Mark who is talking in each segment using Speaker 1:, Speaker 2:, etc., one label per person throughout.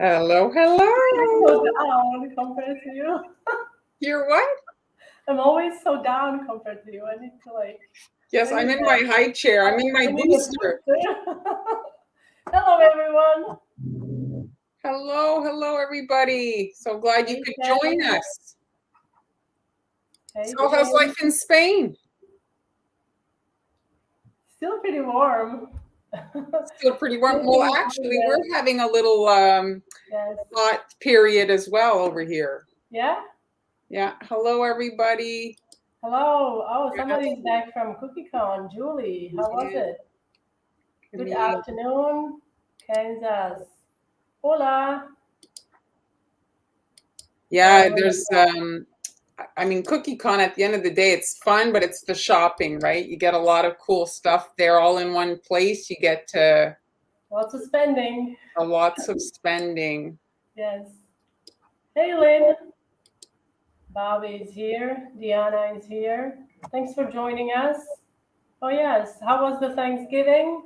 Speaker 1: Hello,
Speaker 2: I'm
Speaker 1: hello.
Speaker 2: so down compared to you.
Speaker 1: You're what?
Speaker 2: I'm always so down compared to you. I need to
Speaker 1: Yes,
Speaker 2: I
Speaker 1: I'm
Speaker 2: need
Speaker 1: in my high chair. I'm in
Speaker 2: I
Speaker 1: my
Speaker 2: need a
Speaker 1: booster.
Speaker 2: booster. Hello, everyone.
Speaker 1: Hello, hello, everybody. So glad you
Speaker 2: Hey,
Speaker 1: could join
Speaker 2: Ken.
Speaker 1: us.
Speaker 2: Hey,
Speaker 1: So, how's
Speaker 2: Jane.
Speaker 1: life in Spain?
Speaker 2: Still pretty warm.
Speaker 1: Still pretty warm.
Speaker 2: Still
Speaker 1: Well,
Speaker 2: pretty warm,
Speaker 1: actually,
Speaker 2: yes.
Speaker 1: we're having a little
Speaker 2: Yes.
Speaker 1: hot period as well over here.
Speaker 2: Yeah.
Speaker 1: Yeah. Hello, everybody.
Speaker 2: Hello. Oh,
Speaker 1: Yes.
Speaker 2: somebody's back from CookieCon. Julie, how was
Speaker 1: Yeah.
Speaker 2: it? Good
Speaker 1: Me.
Speaker 2: afternoon, Kansas. Hola.
Speaker 1: Yeah.
Speaker 2: Oh,
Speaker 1: There's I mean, Cookie Con at the end of the day, it's fun, but it's the shopping, right? You get a lot of cool stuff there all in one place. You get to
Speaker 2: lots of spending.
Speaker 1: lots of spending.
Speaker 2: Yes. Hey, Lynn. Bobby is here. Diana is here. Thanks for joining us. Oh, yes. How was the Thanksgiving?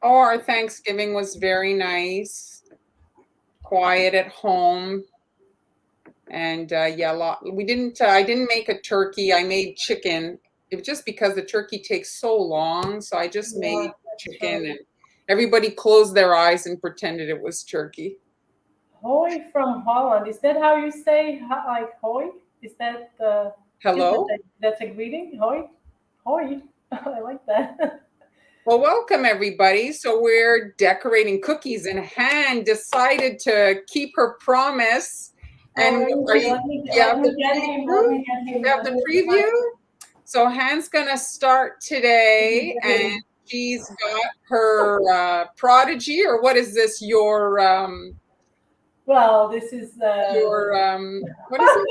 Speaker 1: Oh, our Thanksgiving was very nice, quiet at home, and yeah, we didn't. I didn't make a turkey. I made chicken. It was just because the turkey takes so long, so I just
Speaker 2: Yeah,
Speaker 1: made
Speaker 2: that's
Speaker 1: chicken,
Speaker 2: true.
Speaker 1: and everybody closed their eyes and pretended it was turkey.
Speaker 2: Hoy from Holland. Is that how you say like hoy? Is that yes,
Speaker 1: Hello.
Speaker 2: that's a greeting? Hoy? Hoy. I like that.
Speaker 1: Well, welcome everybody. So we're decorating cookies, and Han decided to keep her promise.
Speaker 2: Oh,
Speaker 1: And
Speaker 2: where is
Speaker 1: are
Speaker 2: he?
Speaker 1: you?
Speaker 2: Let
Speaker 1: Do you have
Speaker 2: me
Speaker 1: the
Speaker 2: get him. Let
Speaker 1: preview?
Speaker 2: me get him.
Speaker 1: You have
Speaker 2: Let
Speaker 1: the
Speaker 2: me
Speaker 1: preview? So Han's gonna start today,
Speaker 2: get
Speaker 1: and
Speaker 2: him.
Speaker 1: she's got her prodigy, or what is this?
Speaker 2: Well, this is
Speaker 1: What is it?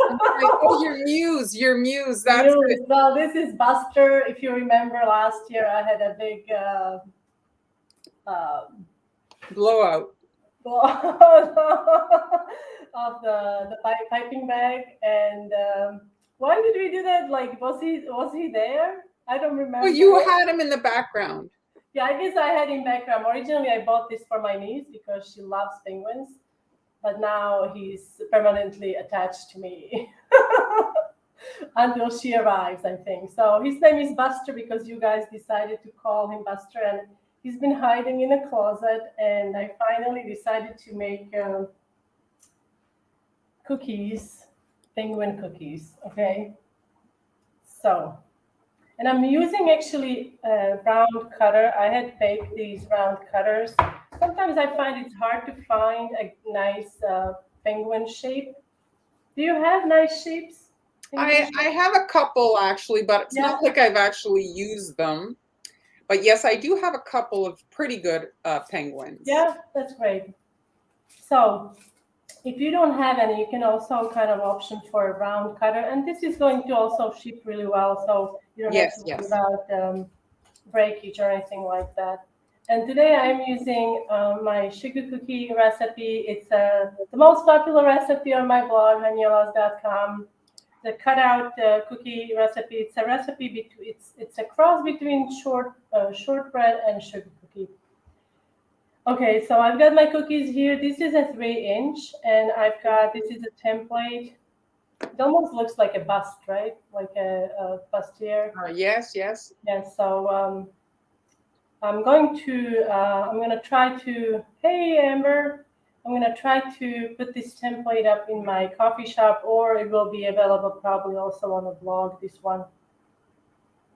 Speaker 1: Oh, your muse, your muse. That's
Speaker 2: news. Well, this is Buster. If you remember last year, I had a big um,
Speaker 1: blowout.
Speaker 2: of the piping bag. And why did we do that? Like, was he there? I don't
Speaker 1: Well,
Speaker 2: remember.
Speaker 1: you had him in the background.
Speaker 2: Yeah, I guess I had him background. Originally, I bought this for my niece because she loves penguins, but now he's permanently attached to me. Until she arrives, I think. So his name is Buster because you guys decided to call him Buster, and he's been hiding in a closet. And I finally decided to make cookies, penguin cookies. Okay. So, and I'm using actually a round cutter. I had baked these round cutters. Sometimes I find it's hard to find a nice penguin shape. Do you have nice shapes?
Speaker 1: I have a couple actually, but it's
Speaker 2: Yeah.
Speaker 1: not like I've actually used them. But yes, I do have a couple of pretty good penguins.
Speaker 2: Yeah, that's great. So if you don't have any, you can also kind of option for a round cutter. And this is going to also ship really well, so you don't have to worry about breakage or anything like that. And today I'm using my sugar cookie recipe. It's the most popular recipe on my blog, hanielas.com. The cutout cookie recipe. It's a recipe between it's a cross between shortbread and sugar cookie. Okay, so I've got my cookies here. This is a 3-inch, and this is a template. It almost looks like a bust, right? Like a bustier.
Speaker 1: Yes, yes.
Speaker 2: Yes, so I'm going to try to, hey Amber, I'm going to try to put this template up in my coffee shop, or it will be available probably also on the blog, this one.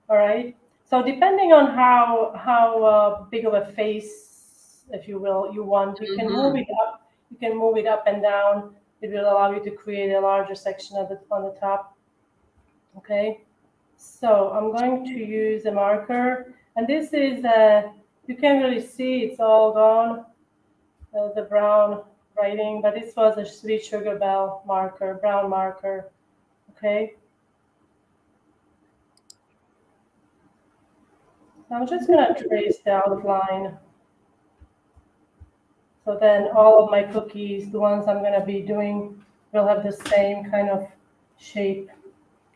Speaker 2: All right. So depending on how big of a face, if you will, you want, you can move it up. You can move it up and down. It will allow you to create a larger section of it on the top. Okay. So I'm going to use a marker, and this is you can't really see, it's all gone, the brown writing, but this was a Sweet Sugar Bell marker, brown marker. Okay. I'm just going to trace the outline. So then all of my cookies, the ones I'm going to be doing, will have the same kind of shape.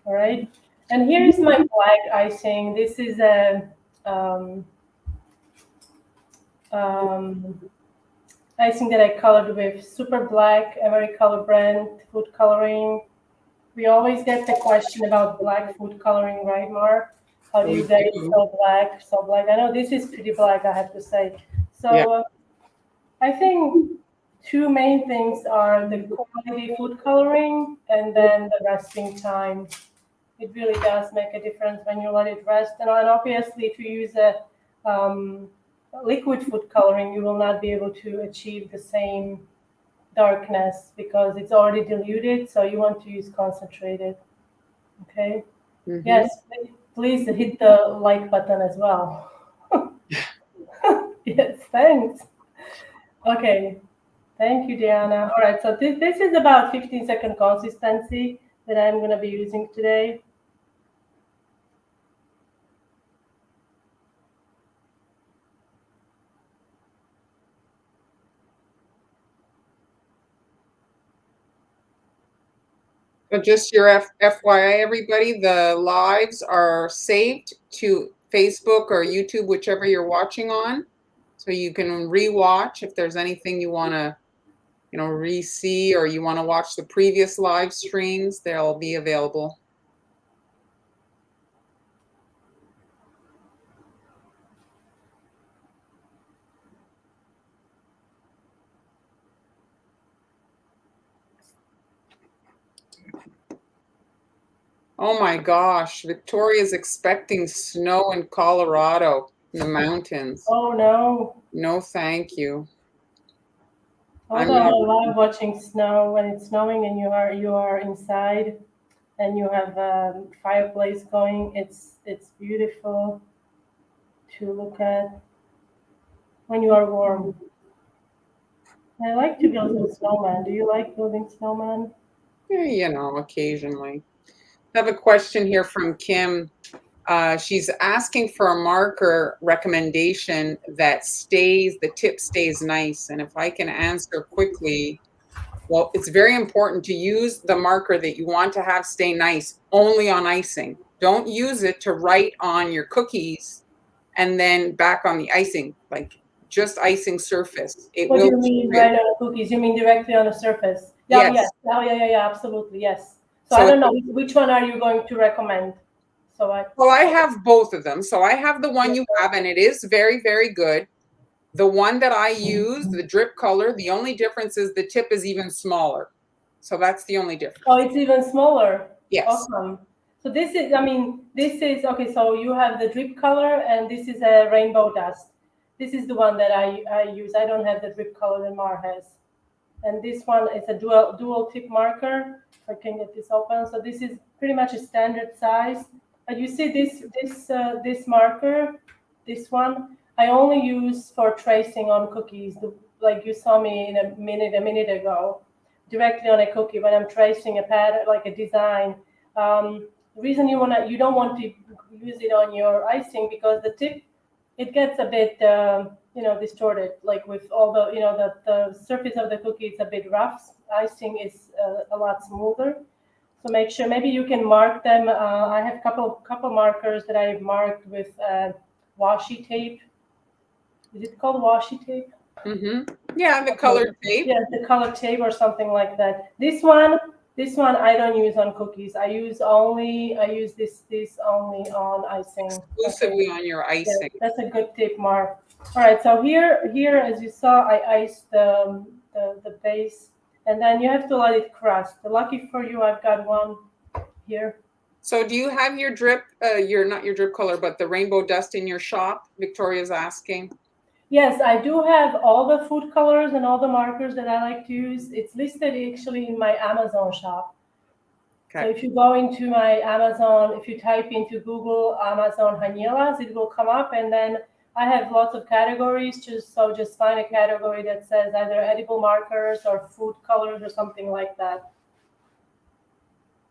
Speaker 2: All right. And here is my black icing. This is a icing that I colored with Super Black, Every Color brand food coloring. We always get the question about black food coloring, right, Mark? How do you
Speaker 1: We
Speaker 2: get it
Speaker 1: do.
Speaker 2: so black, so black? I know this is pretty black, I have to say.
Speaker 1: Yeah.
Speaker 2: So I think two main things are the quality food coloring and then the resting time. It really does make a difference when you let it rest. And obviously, if you use a liquid food coloring, you will not be able to achieve the same darkness because it's already diluted. So you want to use concentrated. Okay.
Speaker 1: Mhm.
Speaker 2: Yes, please hit the like button as well. Yes, thanks. Okay. Thank you, Diana. All right, so this is about 15-second consistency that I'm going to be using today.
Speaker 1: So just your FYI, everybody, the lives are saved to Facebook or YouTube, whichever you're watching on. So you can rewatch if there's anything you want to, re-see, or you want to watch the previous live streams, they'll be available. Oh my gosh, Victoria's expecting snow in Colorado, in the mountains.
Speaker 2: Oh no.
Speaker 1: No, thank you.
Speaker 2: Although I love watching snow when it's snowing and you are inside and you have a fireplace going. It's beautiful to look at when you are warm. I like to build a snowman. Do you like building snowman?
Speaker 1: Yeah, occasionally. I have a question here from Kim. She's asking for a marker recommendation that the tip stays nice. And if I can answer quickly, well, it's very important to use the marker that you want to have stay nice only on icing. Don't use it to write on your cookies and then back on the icing, like just icing surface. It
Speaker 2: What do
Speaker 1: will
Speaker 2: you mean
Speaker 1: trip.
Speaker 2: right on the cookies? You mean directly on the surface? Yeah,
Speaker 1: Yes.
Speaker 2: yes. Oh, yeah, absolutely, yes. So
Speaker 1: So
Speaker 2: I don't know which one are you going to recommend.
Speaker 1: Well, I have both of them. So I have the one you have, and it is very, very good. The one that I use, the drip color, the only difference is the tip is even smaller. So that's the only difference.
Speaker 2: Oh, it's even smaller.
Speaker 1: Yes.
Speaker 2: Awesome. So this is okay. So you have the drip color, and this is a rainbow dust. This is the one that I use. I don't have the drip color that Mar has. And this one is a dual tip marker. If I can get this open. So this is pretty much a standard size. But you see this marker, this one, I only use for tracing on cookies, like you saw me in a minute ago, directly on a cookie when I'm tracing a pattern, like a design. The reason you don't want to use it on your icing because the tip, it gets a bit distorted, like with all the the surface of the cookie is a bit rough. Icing is a lot smoother. So make sure maybe you can mark them. I have couple markers that I've marked with washi tape. Is it called washi tape?
Speaker 1: Mm-hmm. Yeah, the colored tape.
Speaker 2: Yeah, the colored tape or something like that. This one I don't use on cookies. I use this only on icing.
Speaker 1: Exclusively on your icing.
Speaker 2: Yeah, that's a good tip, Mark. All right, so here as you saw, I iced the base, and then you have to let it crust. Lucky for you, I've got one here.
Speaker 1: So do you have your drip, not your drip color, but the rainbow dust in your shop? Victoria's asking.
Speaker 2: Yes, I do have all the food colors and all the markers that I like to use. It's listed actually in my Amazon shop. Okay. So if you go into my Amazon, if you type into Google Amazon Hanilas, it will come up, and then I have lots of categories. Just find a category that says either edible markers or food colors or something like that.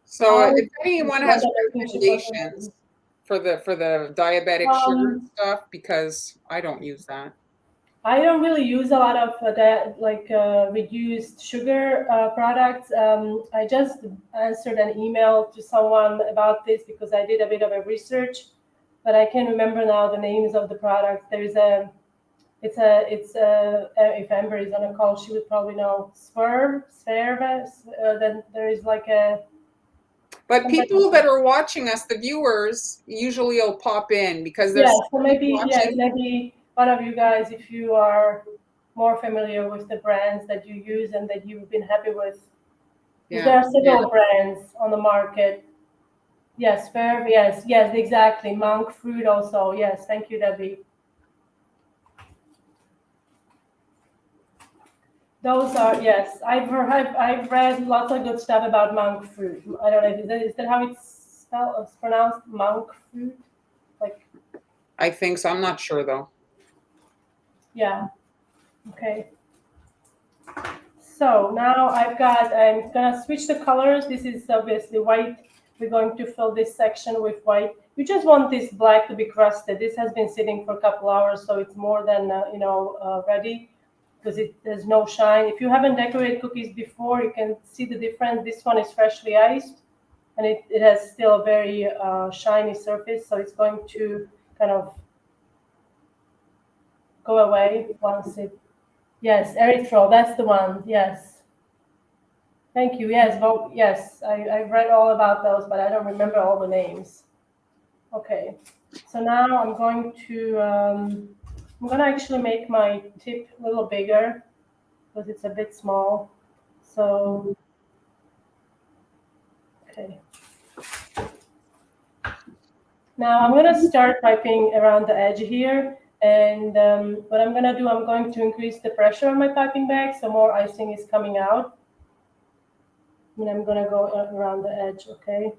Speaker 1: So if anyone has recommendations for the diabetic sugar stuff, because I don't use that.
Speaker 2: I don't really use a lot of that, like reduced sugar products. I just answered an email to someone about this because I did a bit of a research, but I can't remember now the names of the products. There's a It's if Amber is on a call, she would probably know. Sphere. Then there is like a.
Speaker 1: But people that are watching us, the viewers, usually will pop in because there's
Speaker 2: So maybe
Speaker 1: watching.
Speaker 2: maybe one of you guys, if you are more familiar with the brands that you use and that you've been happy with. Yeah. There are several brands on the market. Yes, Sphere. Yes, exactly. Monk fruit also. Yes, thank you, Debbie. Those are, yes. I've read lots of good stuff about monk fruit. I don't know. Is that how it's spelled? It's pronounced monk fruit? Like.
Speaker 1: I think so. I'm not sure though.
Speaker 2: Yeah. Okay. So now I'm gonna switch the colors. This is obviously white. We're going to fill this section with white. You just want this black to be crusted. This has been sitting for a couple hours, so it's more than ready, because there's no shine. If you haven't decorated cookies before, you can see the difference. This one is freshly iced, and it has still a very shiny surface, so it's going to kind of go away once it. Yes, erythro, that's the one. Yes. Thank you. Yes, yes, I've read all about those, but I don't remember all the names. Okay, so now I'm going to actually make my tip a little bigger because it's a bit small. So, okay. Now I'm going to start piping around the edge here. And what I'm going to do, I'm going to increase the pressure on my piping bag so more icing is coming out. And I'm going to go around the edge, okay?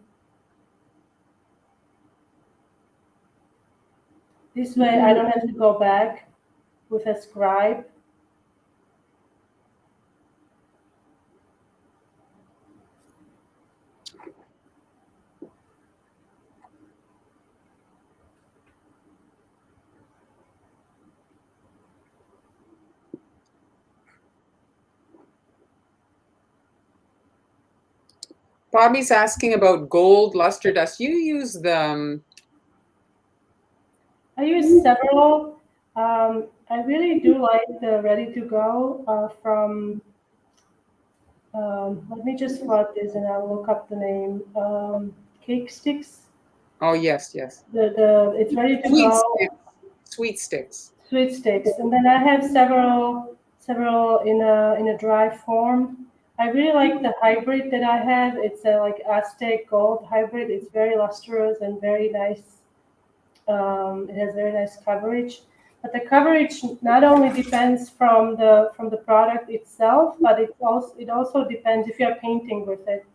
Speaker 2: This way I don't have to go back with a scribe.
Speaker 1: Bobby's asking about gold luster dust. You use the.
Speaker 2: I use several. I really do like the Ready to Go from. Let me just plot this and I'll look up the name. Cake Sticks.
Speaker 1: Oh yes.
Speaker 2: It's Ready to Go.
Speaker 1: Sweet sticks.
Speaker 2: Sweet sticks, and then I have several in a dry form. I really like the hybrid that I have. It's a like Aztec Gold hybrid. It's very lustrous and very nice. It has very nice coverage, but the coverage not only depends from the product itself, but it also depends if you're painting with it.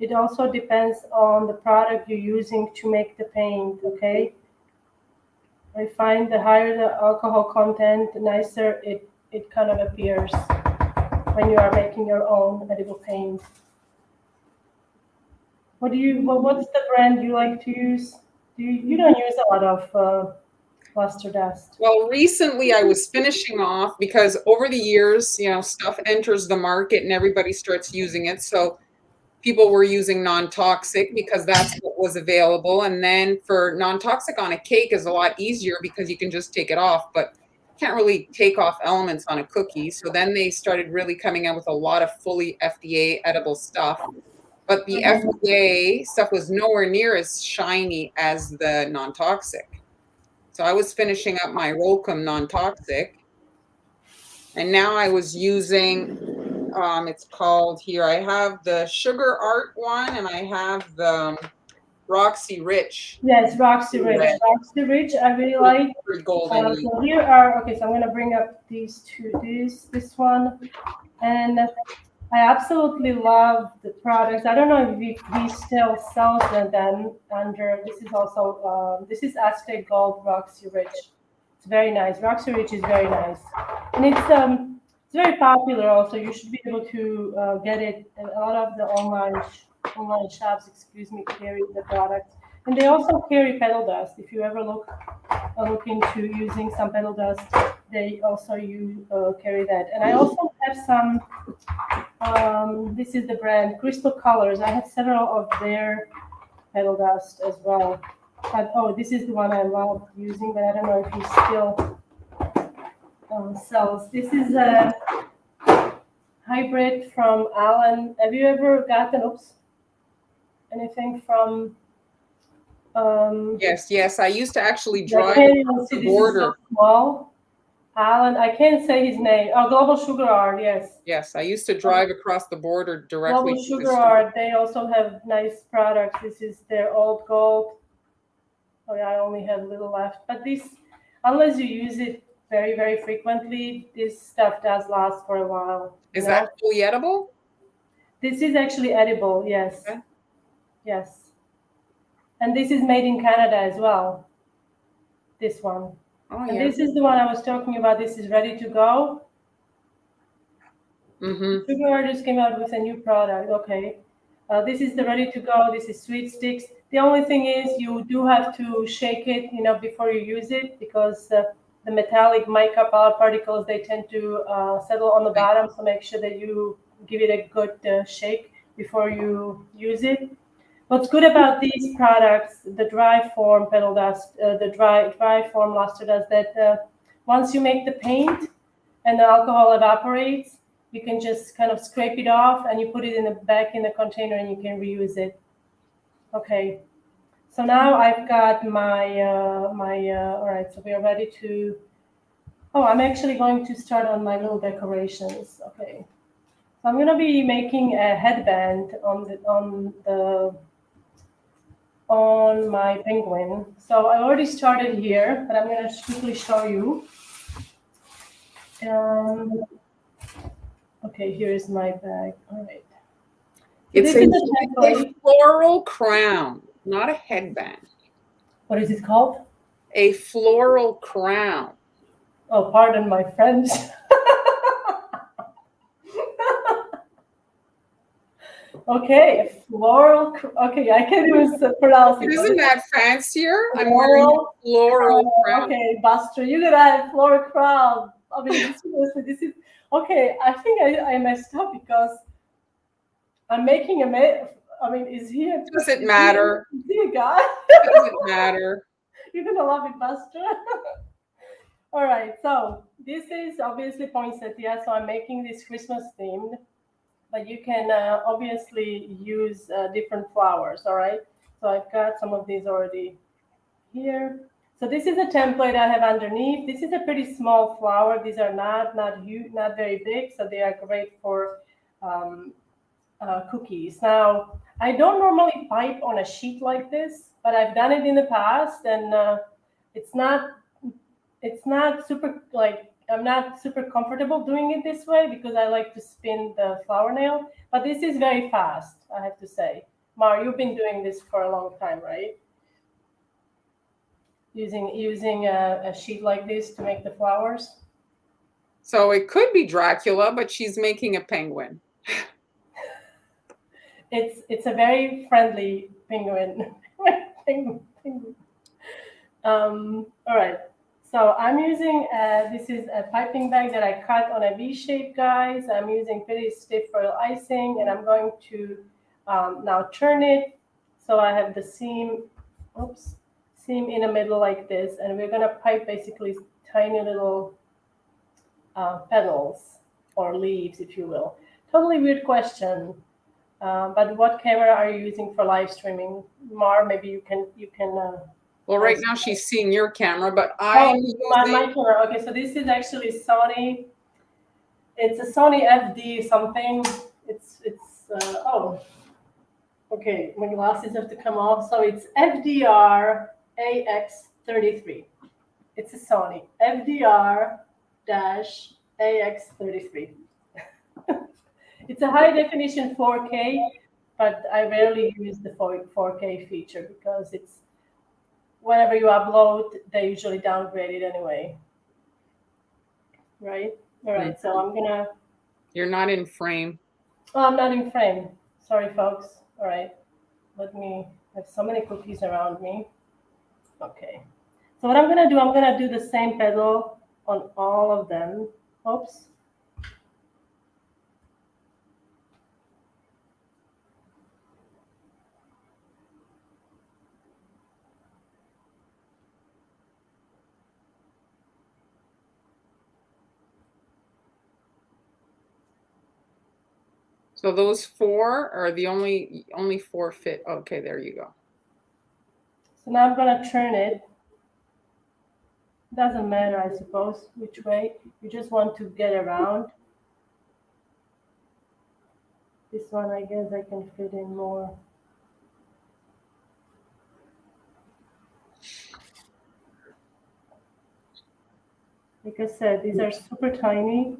Speaker 2: It also depends on the product you're using to make the paint. Okay. I find the higher the alcohol content, the nicer it kind of appears when you are making your own edible paint. What's the brand you like to use? You don't use a lot of luster dust?
Speaker 1: Well, recently I was finishing off because over the years, stuff enters the market and everybody starts using it. So people were using non-toxic because that's what was available. And then for non-toxic on a cake is a lot easier because you can just take it off, but you can't really take off elements on a cookie. So then they started really coming out with a lot of fully FDA edible stuff. But the FDA stuff was nowhere near as shiny as the non-toxic. So I was finishing up my Rolcom non-toxic. And now I was using, it's called here, I have the Sugar Art one and I have the Roxy Rich.
Speaker 2: Yes, Roxy Rich. Red. Roxy Rich, I really like. So here are, okay, so I'm going to bring up these two, this one. And I absolutely love the products. I don't know if we still sell them under, this is also, this is Aztec Gold Roxy Rich. It's very nice. Roxy Rich is very nice. And it's very popular also. You should be able to get it. And a lot of the online shops, carry the product. And they also carry petal dust. If you ever look into using some petal dust, they also carry that. And I also have some, this is the brand Crystal Colors. I have several of their petal dust as well. But, this is the one I love using, but I don't know if you still cells. This is a hybrid from Alan. Have you ever gotten, anything from,
Speaker 1: Yes. I used to actually
Speaker 2: I
Speaker 1: drive
Speaker 2: can't even
Speaker 1: across
Speaker 2: see,
Speaker 1: the
Speaker 2: this is so
Speaker 1: border.
Speaker 2: small. Alan, I can't say his name. Oh, Global Sugar Art, yes.
Speaker 1: Yes, I used to drive across the border directly
Speaker 2: Global
Speaker 1: to the
Speaker 2: Sugar
Speaker 1: store.
Speaker 2: Art, they also have nice products. This is their old gold. Oh yeah, I only have a little left. But this, unless you use it very, very frequently, this stuff does last for a while.
Speaker 1: Is that fully edible?
Speaker 2: This is actually edible, yes.
Speaker 1: Okay.
Speaker 2: Yes. And this is made in Canada as well. This one.
Speaker 1: Oh,
Speaker 2: And
Speaker 1: yeah.
Speaker 2: this is the one I was talking about. This is ready to go.
Speaker 1: Mm-hmm.
Speaker 2: Sugar Art just came out with a new product. Okay. This is the ready to go. This is sweet sticks. The only thing is you do have to shake it, before you use it, because the metallic mica particles, they tend to settle on the bottom. So make sure that you give it a good shake before you use it. What's good about these products, the dry form pedal dust, the dry form luster dust, that once you make the paint and the alcohol evaporates, you can just kind of scrape it off and you put it back in the container and you can reuse it. Okay. So now I've got all right, so we are ready to, I'm actually going to start on my little decorations. Okay. So I'm going to be making a headband on my penguin. So I already started here, but I'm going to quickly show you. Okay, here's my bag. All right. So
Speaker 1: It's
Speaker 2: this is a template.
Speaker 1: a floral crown, not a headband.
Speaker 2: What is it called?
Speaker 1: A floral crown.
Speaker 2: Oh, pardon my French. Okay, a floral. Okay, I can't even pronounce it.
Speaker 1: Isn't that fancier? I'm wearing
Speaker 2: Floral
Speaker 1: a floral crown.
Speaker 2: Okay, Buster, you gotta have floral crown. I mean, this is okay. I think I messed up because I'm making I mean, is he a,
Speaker 1: Does it matter?
Speaker 2: is he a guy?
Speaker 1: Doesn't matter.
Speaker 2: You're gonna love it, Buster. All right, so this is obviously poinsettia, so I'm making this Christmas themed, but you can obviously use different flowers. All right, so I've got some of these already here. So this is a template I have underneath. This is a pretty small flower. These are not huge, not very big, so they are great for um, cookies. Now, I don't normally pipe on a sheet like this, but I've done it in the past, and it's not super, like, I'm not super comfortable doing it this way because I like to spin the flower nail. But this is very fast, I have to say. Mar, you've been doing this for a long time, right? Using a sheet like this to make the flowers.
Speaker 1: So it could be Dracula, but she's making a penguin.
Speaker 2: It's a very friendly penguin. Penguin. All right. So I'm using this is a piping bag that I cut on a V shape, guys. I'm using pretty stiff foil icing, and I'm going to now turn it so I have the seam. Seam in the middle like this, and we're gonna pipe basically tiny little petals or leaves, if you will. Totally weird question. But what camera are you using for live streaming, Mar? Maybe you can.
Speaker 1: Well, right now she's seeing your camera, but I'm using
Speaker 2: my camera. Okay, so this is actually Sony. It's a Sony FD something. It's okay. My glasses have to come off. So it's FDR AX33. It's a Sony FDR AX33. It's a high definition 4K, but I rarely use the 4K feature because it's whenever you upload, they usually downgrade it anyway. Right? All right. So I'm gonna.
Speaker 1: You're not in frame.
Speaker 2: Oh, I'm not in frame. Sorry, folks. All right. Let me. I have so many cookies around me. Okay. So what I'm gonna do, I'm gonna do the same pedal on all of them. Oops.
Speaker 1: So those 4 are the only 4 fit. Okay, there you go.
Speaker 2: So now I'm going to turn it. Doesn't matter, I suppose, which way. You just want to get around. This one, I guess I can fit in more. Like I said, these are super tiny.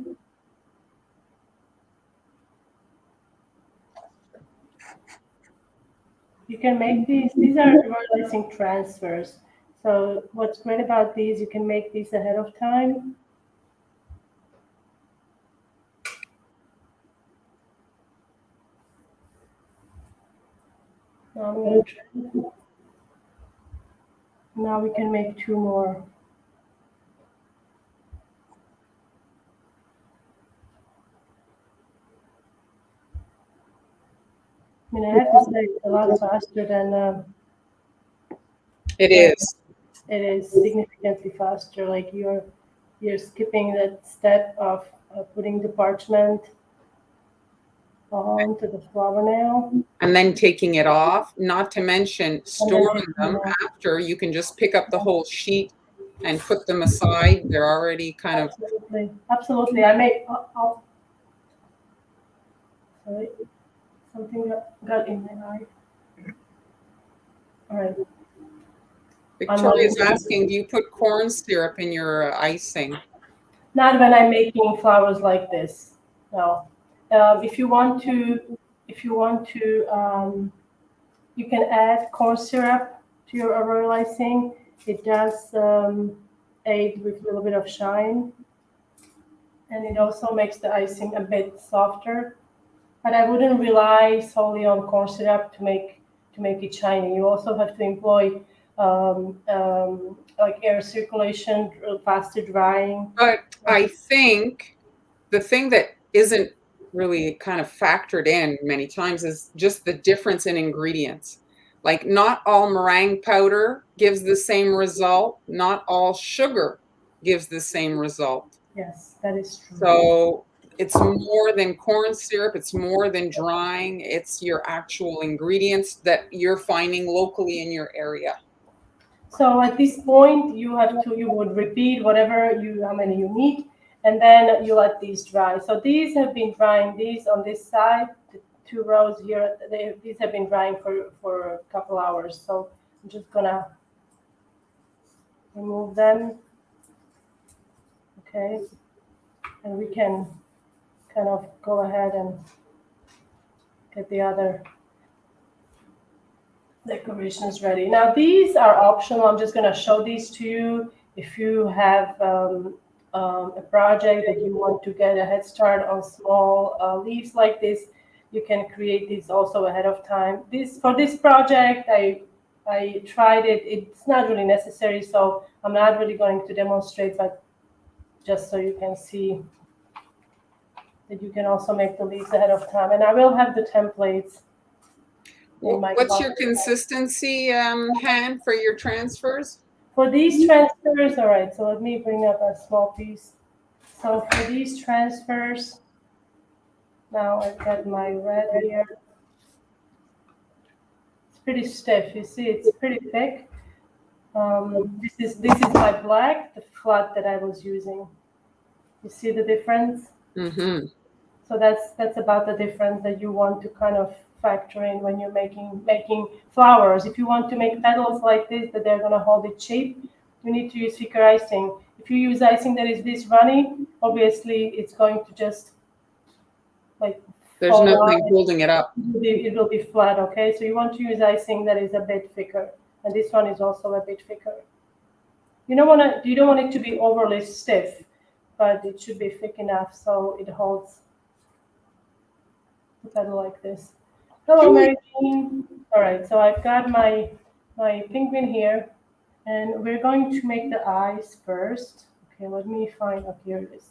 Speaker 2: You can make these are realizing transfers. So what's great about these, you can make these ahead of time. Now I'm going to now we can make 2 more. I mean, I have to say it's a lot faster than
Speaker 1: It is.
Speaker 2: it is significantly faster. Like you're skipping that step of putting the parchment onto the flower nail.
Speaker 1: And then taking it off, not to mention storing them
Speaker 2: Yeah.
Speaker 1: after. You can just pick up the whole sheet and put them aside. They're already kind of.
Speaker 2: Absolutely. I made. Sorry, something got in my eye. All right.
Speaker 1: Victoria's asking, do you put corn syrup in your icing?
Speaker 2: Not when I'm making flowers like this. No. If you want to, you can add corn syrup to your royal icing. It does aid with a little bit of shine, and it also makes the icing a bit softer. But I wouldn't rely solely on corn syrup to make it shiny. You also have to employ like air circulation, faster drying.
Speaker 1: But I think the thing that isn't really kind of factored in many times is just the difference in ingredients. Like not all meringue powder gives the same result. Not all sugar gives the same result.
Speaker 2: Yes, that is true.
Speaker 1: So it's more than corn syrup. It's more than drying. It's your actual ingredients that you're finding locally in your area.
Speaker 2: So at this point, you would repeat how many you need, and then you let these dry. So these have been drying. These on this side, the 2 rows here, these have been drying for a couple hours. So I'm just gonna remove them. Okay, and we can kind of go ahead and get the other decorations ready. Now these are optional. I'm just going to show these to you. If you have a project that you want to get a head start on small leaves like this, you can create these also ahead of time. For this project, I tried it. It's not really necessary, so I'm not really going to demonstrate, but just so you can see that you can also make the leaves ahead of time. And I will have the templates.
Speaker 1: What's your consistency, Han, for your transfers?
Speaker 2: For these transfers, all right, so let me bring up a small piece. So for these transfers, now I've got my red here. It's pretty stiff. You see, it's pretty thick. This is my black, the flat that I was using. You see the difference?
Speaker 1: Mm-hmm.
Speaker 2: So that's about the difference that you want to kind of factor in when you're making flowers. If you want to make petals like this that they're gonna hold it cheap, you need to use thicker icing. If you use icing that is this runny, obviously it's going to just like
Speaker 1: there's nothing holding it up.
Speaker 2: It will be flat, okay? So you want to use icing that is a bit thicker, and this one is also a bit thicker. You don't want it to be overly stiff, but it should be thick enough so it holds the petal like this. Hello, Mary Jean. All right, so I've got my penguin here, and we're going to make the eyes first. Okay, let me find. Oh, here it is.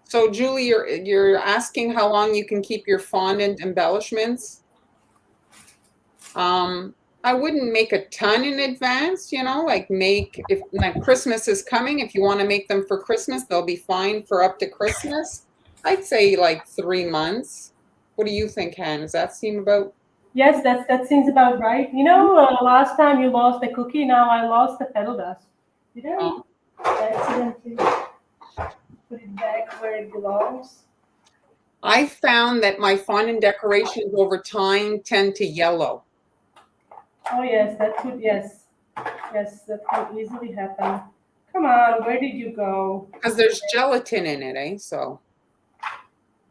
Speaker 1: So, Julie, you're asking how long you can keep your fondant embellishments. I wouldn't make a ton in advance, like if Christmas is coming, if you want to make them for Christmas, they'll be fine for up to Christmas. I'd say like 3 months. What do you think, Han? Does that seem about?
Speaker 2: Yes, that seems about right. You know, last time you lost the cookie, now I lost the petal dust. Did I accidentally put it back where it belongs?
Speaker 1: I found that my fondant decorations over time tend to yellow.
Speaker 2: Oh yes, that could yes, yes, that could easily happen. Come on, where did you go?
Speaker 1: Because there's gelatin in it, eh? So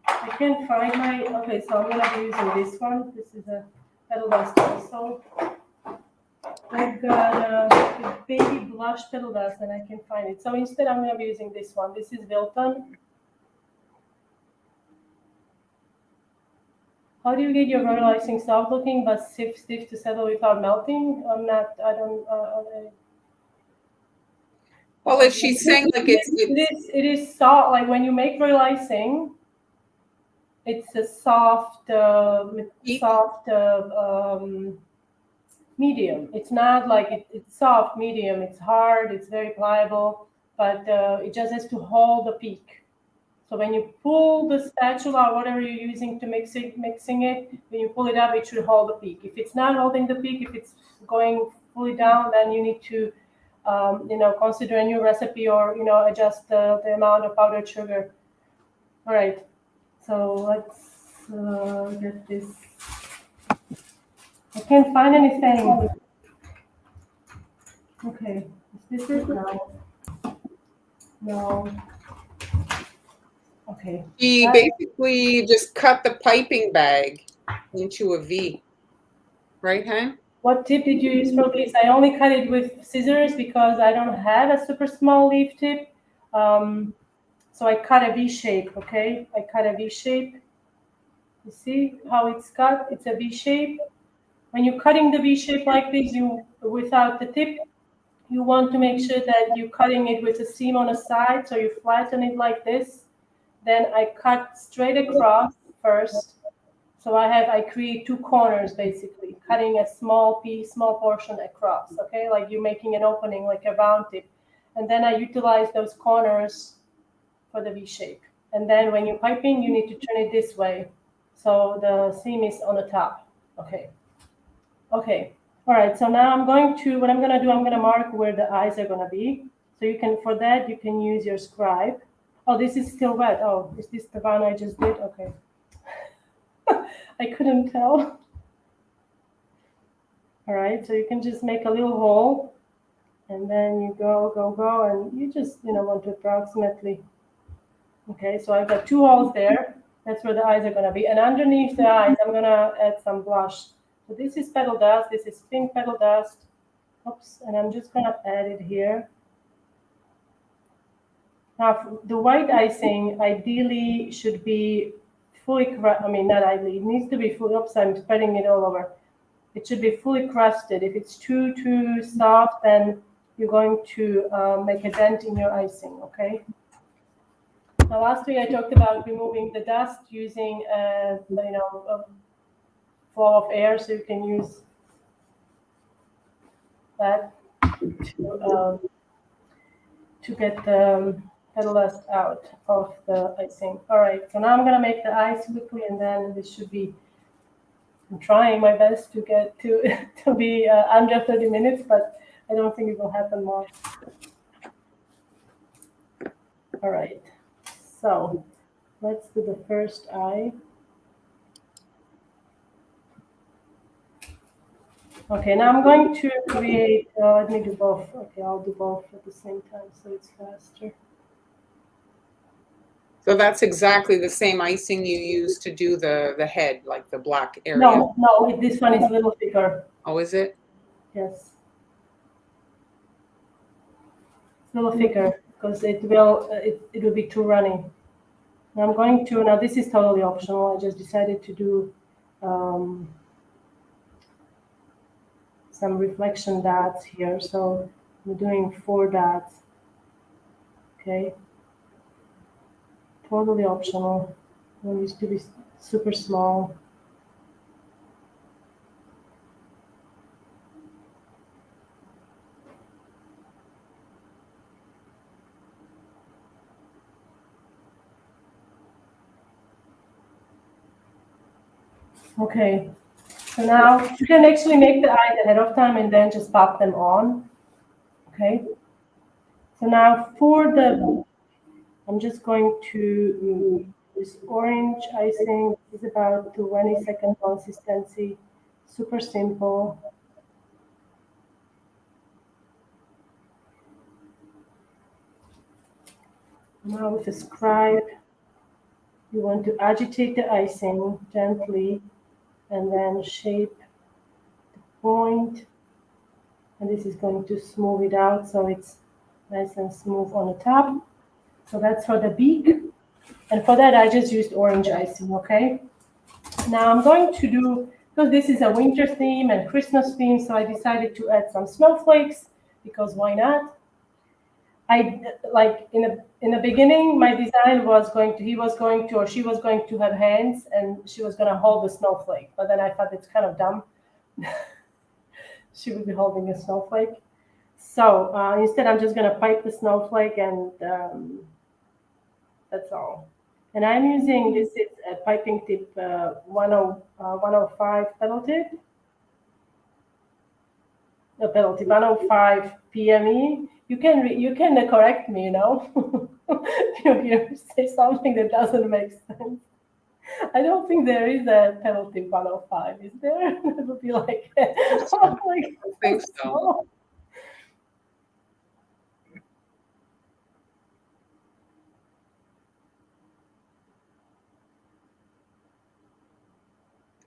Speaker 2: I can't find my. Okay, so I'm gonna be using this one. This is a petal dust also. I've got a baby blush petal dust, and I can find it. So instead, I'm gonna be using this one. This is Wilton. How do you get your royal icing soft looking but stiff to settle without melting? I'm not. I don't.
Speaker 1: well, if she's saying like
Speaker 2: It is soft. Like when you make royal icing, it's a soft, medium. It's not like it's soft medium. It's hard. It's very pliable, but it just has to hold the peak. So when you pull the spatula or whatever you're using to mixing it, when you pull it up, it should hold the peak. If it's not holding the peak, if it's going fully down, then you need to, consider a new recipe or adjust the amount of powdered sugar. All right. So let's get this. I can't find anything. Okay. Is this it? No. No. Okay.
Speaker 1: she basically just cut the piping bag into a V, right, Han?
Speaker 2: What tip did you use for this? I only cut it with scissors because I don't have a super small leaf tip. So I cut a V shape, okay? I cut a V shape. You see how it's cut? It's a V shape. When you're cutting the V shape like this, without the tip, you want to make sure that you're cutting it with a seam on the side, so you flatten it like this. Then I cut straight across first. So I create two corners basically, cutting a small portion across, okay? Like you're making an opening, like a round tip. And then I utilize those corners for the V shape. And then when you're piping, you need to turn it this way. So the seam is on the top, okay? Okay, all right, so now what I'm gonna do, I'm gonna mark where the eyes are gonna be. So for that, you can use your scribe. Oh, this is still wet. Oh, is this the one I just did? Okay. I couldn't tell. All right, so you can just make a little hole and then you go, and you just, want to approximately. Okay, so I've got two holes there. That's where the eyes are gonna be. And underneath the eyes, I'm gonna add some blush. So this is petal dust, this is pink petal dust. Oops, and I'm just gonna add it here. Now, the white icing ideally should be fully, not ideally, it needs to be fully, oops, I'm spreading it all over. It should be fully crusted. If it's too soft, then you're going to make a dent in your icing, okay? Now, last week I talked about removing the dust using, a flow of air, so you can use that to get the petal dust out of the icing. All right, so now I'm gonna make the ice quickly, and then this should be. I'm trying my best to get to be under 30 minutes, but I don't think it will happen more. All right, so let's do the first eye. Okay, now I'm going to create, let me do both. Okay, I'll do both at the same time so it's faster.
Speaker 1: So that's exactly the same icing you use to do the head, like the black area.
Speaker 2: No, this one is a little thicker.
Speaker 1: Oh, is it?
Speaker 2: Yes. It's a little thicker because it will be too runny. Now I'm going to, now this is totally optional. I just decided to do some reflection dots here. So I'm doing 4 dots. Okay. Totally optional. It needs to be super small. Okay. So now you can actually make the eyes ahead of time and then just pop them on. Okay. So now for the, I'm just going to use orange icing. This is about 20-second consistency. Super simple. Now with the scribe, you want to agitate the icing gently and then shape the point. And this is going to smooth it out so it's nice and smooth on the top. So that's for the beak. And for that, I just used orange icing, okay? Now I'm going to do, because this is a winter theme and Christmas theme, so I decided to add some snowflakes, because why not? I like in the beginning, my design was going to, he was going to, or she was going to have hands and she was going to hold the snowflake. But then I thought it's kind of dumb. She would be holding a snowflake. So instead, I'm just going to pipe the snowflake and that's all. And I'm using, this is a piping tip 105 pedal tip. No, pedal tip 105 PME. You can correct me, you know. If you say something that doesn't make sense. I don't think there is a pedal tip 105, is there? It would be like,
Speaker 1: I think so.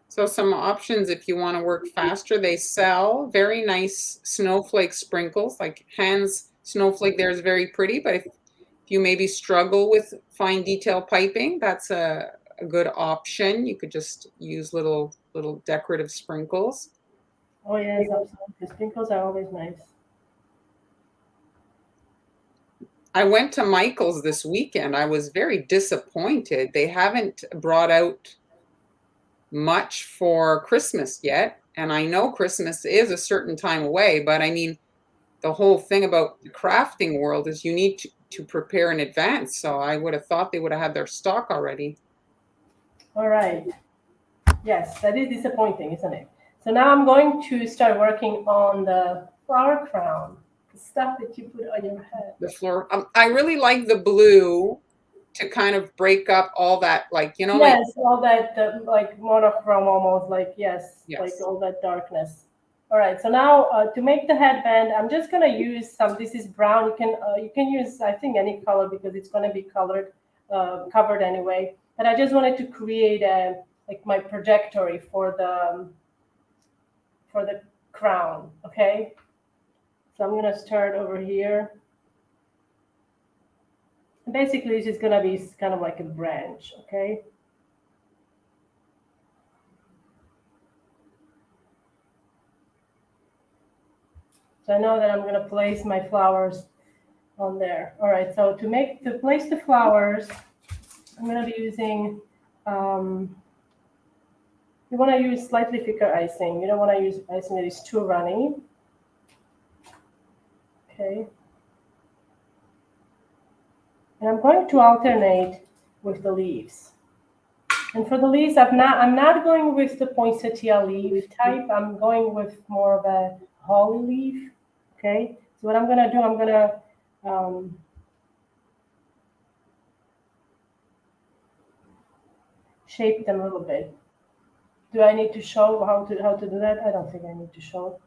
Speaker 1: So some options if you want to work faster, they sell very nice snowflake sprinkles, like Hans snowflake there is very pretty, but if you maybe struggle with fine detail piping, that's a good option. You could just use little decorative sprinkles.
Speaker 2: Oh yes, absolutely. The sprinkles are always nice.
Speaker 1: I went to Michael's this weekend. I was very disappointed. They haven't brought out much for Christmas yet. And I know Christmas is a certain time away, but I mean, the whole thing about the crafting world is you need to prepare in advance. So I would have thought they would have had their stock already.
Speaker 2: All right. Yes, that is disappointing, isn't it? So now I'm going to start working on the flower crown, the stuff that you put on your head.
Speaker 1: The floor. I really like the blue to kind of break up all that, like, you know,
Speaker 2: Yes, all that like monochrome almost, like yes,
Speaker 1: Yes.
Speaker 2: like all that darkness. All right, so now to make the headband, I'm just gonna use some. This is brown. You can use, I think, any color because it's gonna be colored covered anyway. But I just wanted to create a like my trajectory for the crown. Okay, so I'm gonna start over here. And basically, it's just gonna be kind of like a branch. Okay. So I know that I'm going to place my flowers on there. All right, so to place the flowers, I'm going to be using, you want to use slightly thicker icing. You don't want to use icing that is too runny. Okay. And I'm going to alternate with the leaves. And for the leaves, I'm not going with the poinsettia leaf type. I'm going with more of a holly leaf. Okay, so what I'm going to do, I'm going to shape them a little bit. Do I need to show how to do that? I don't think I need to show.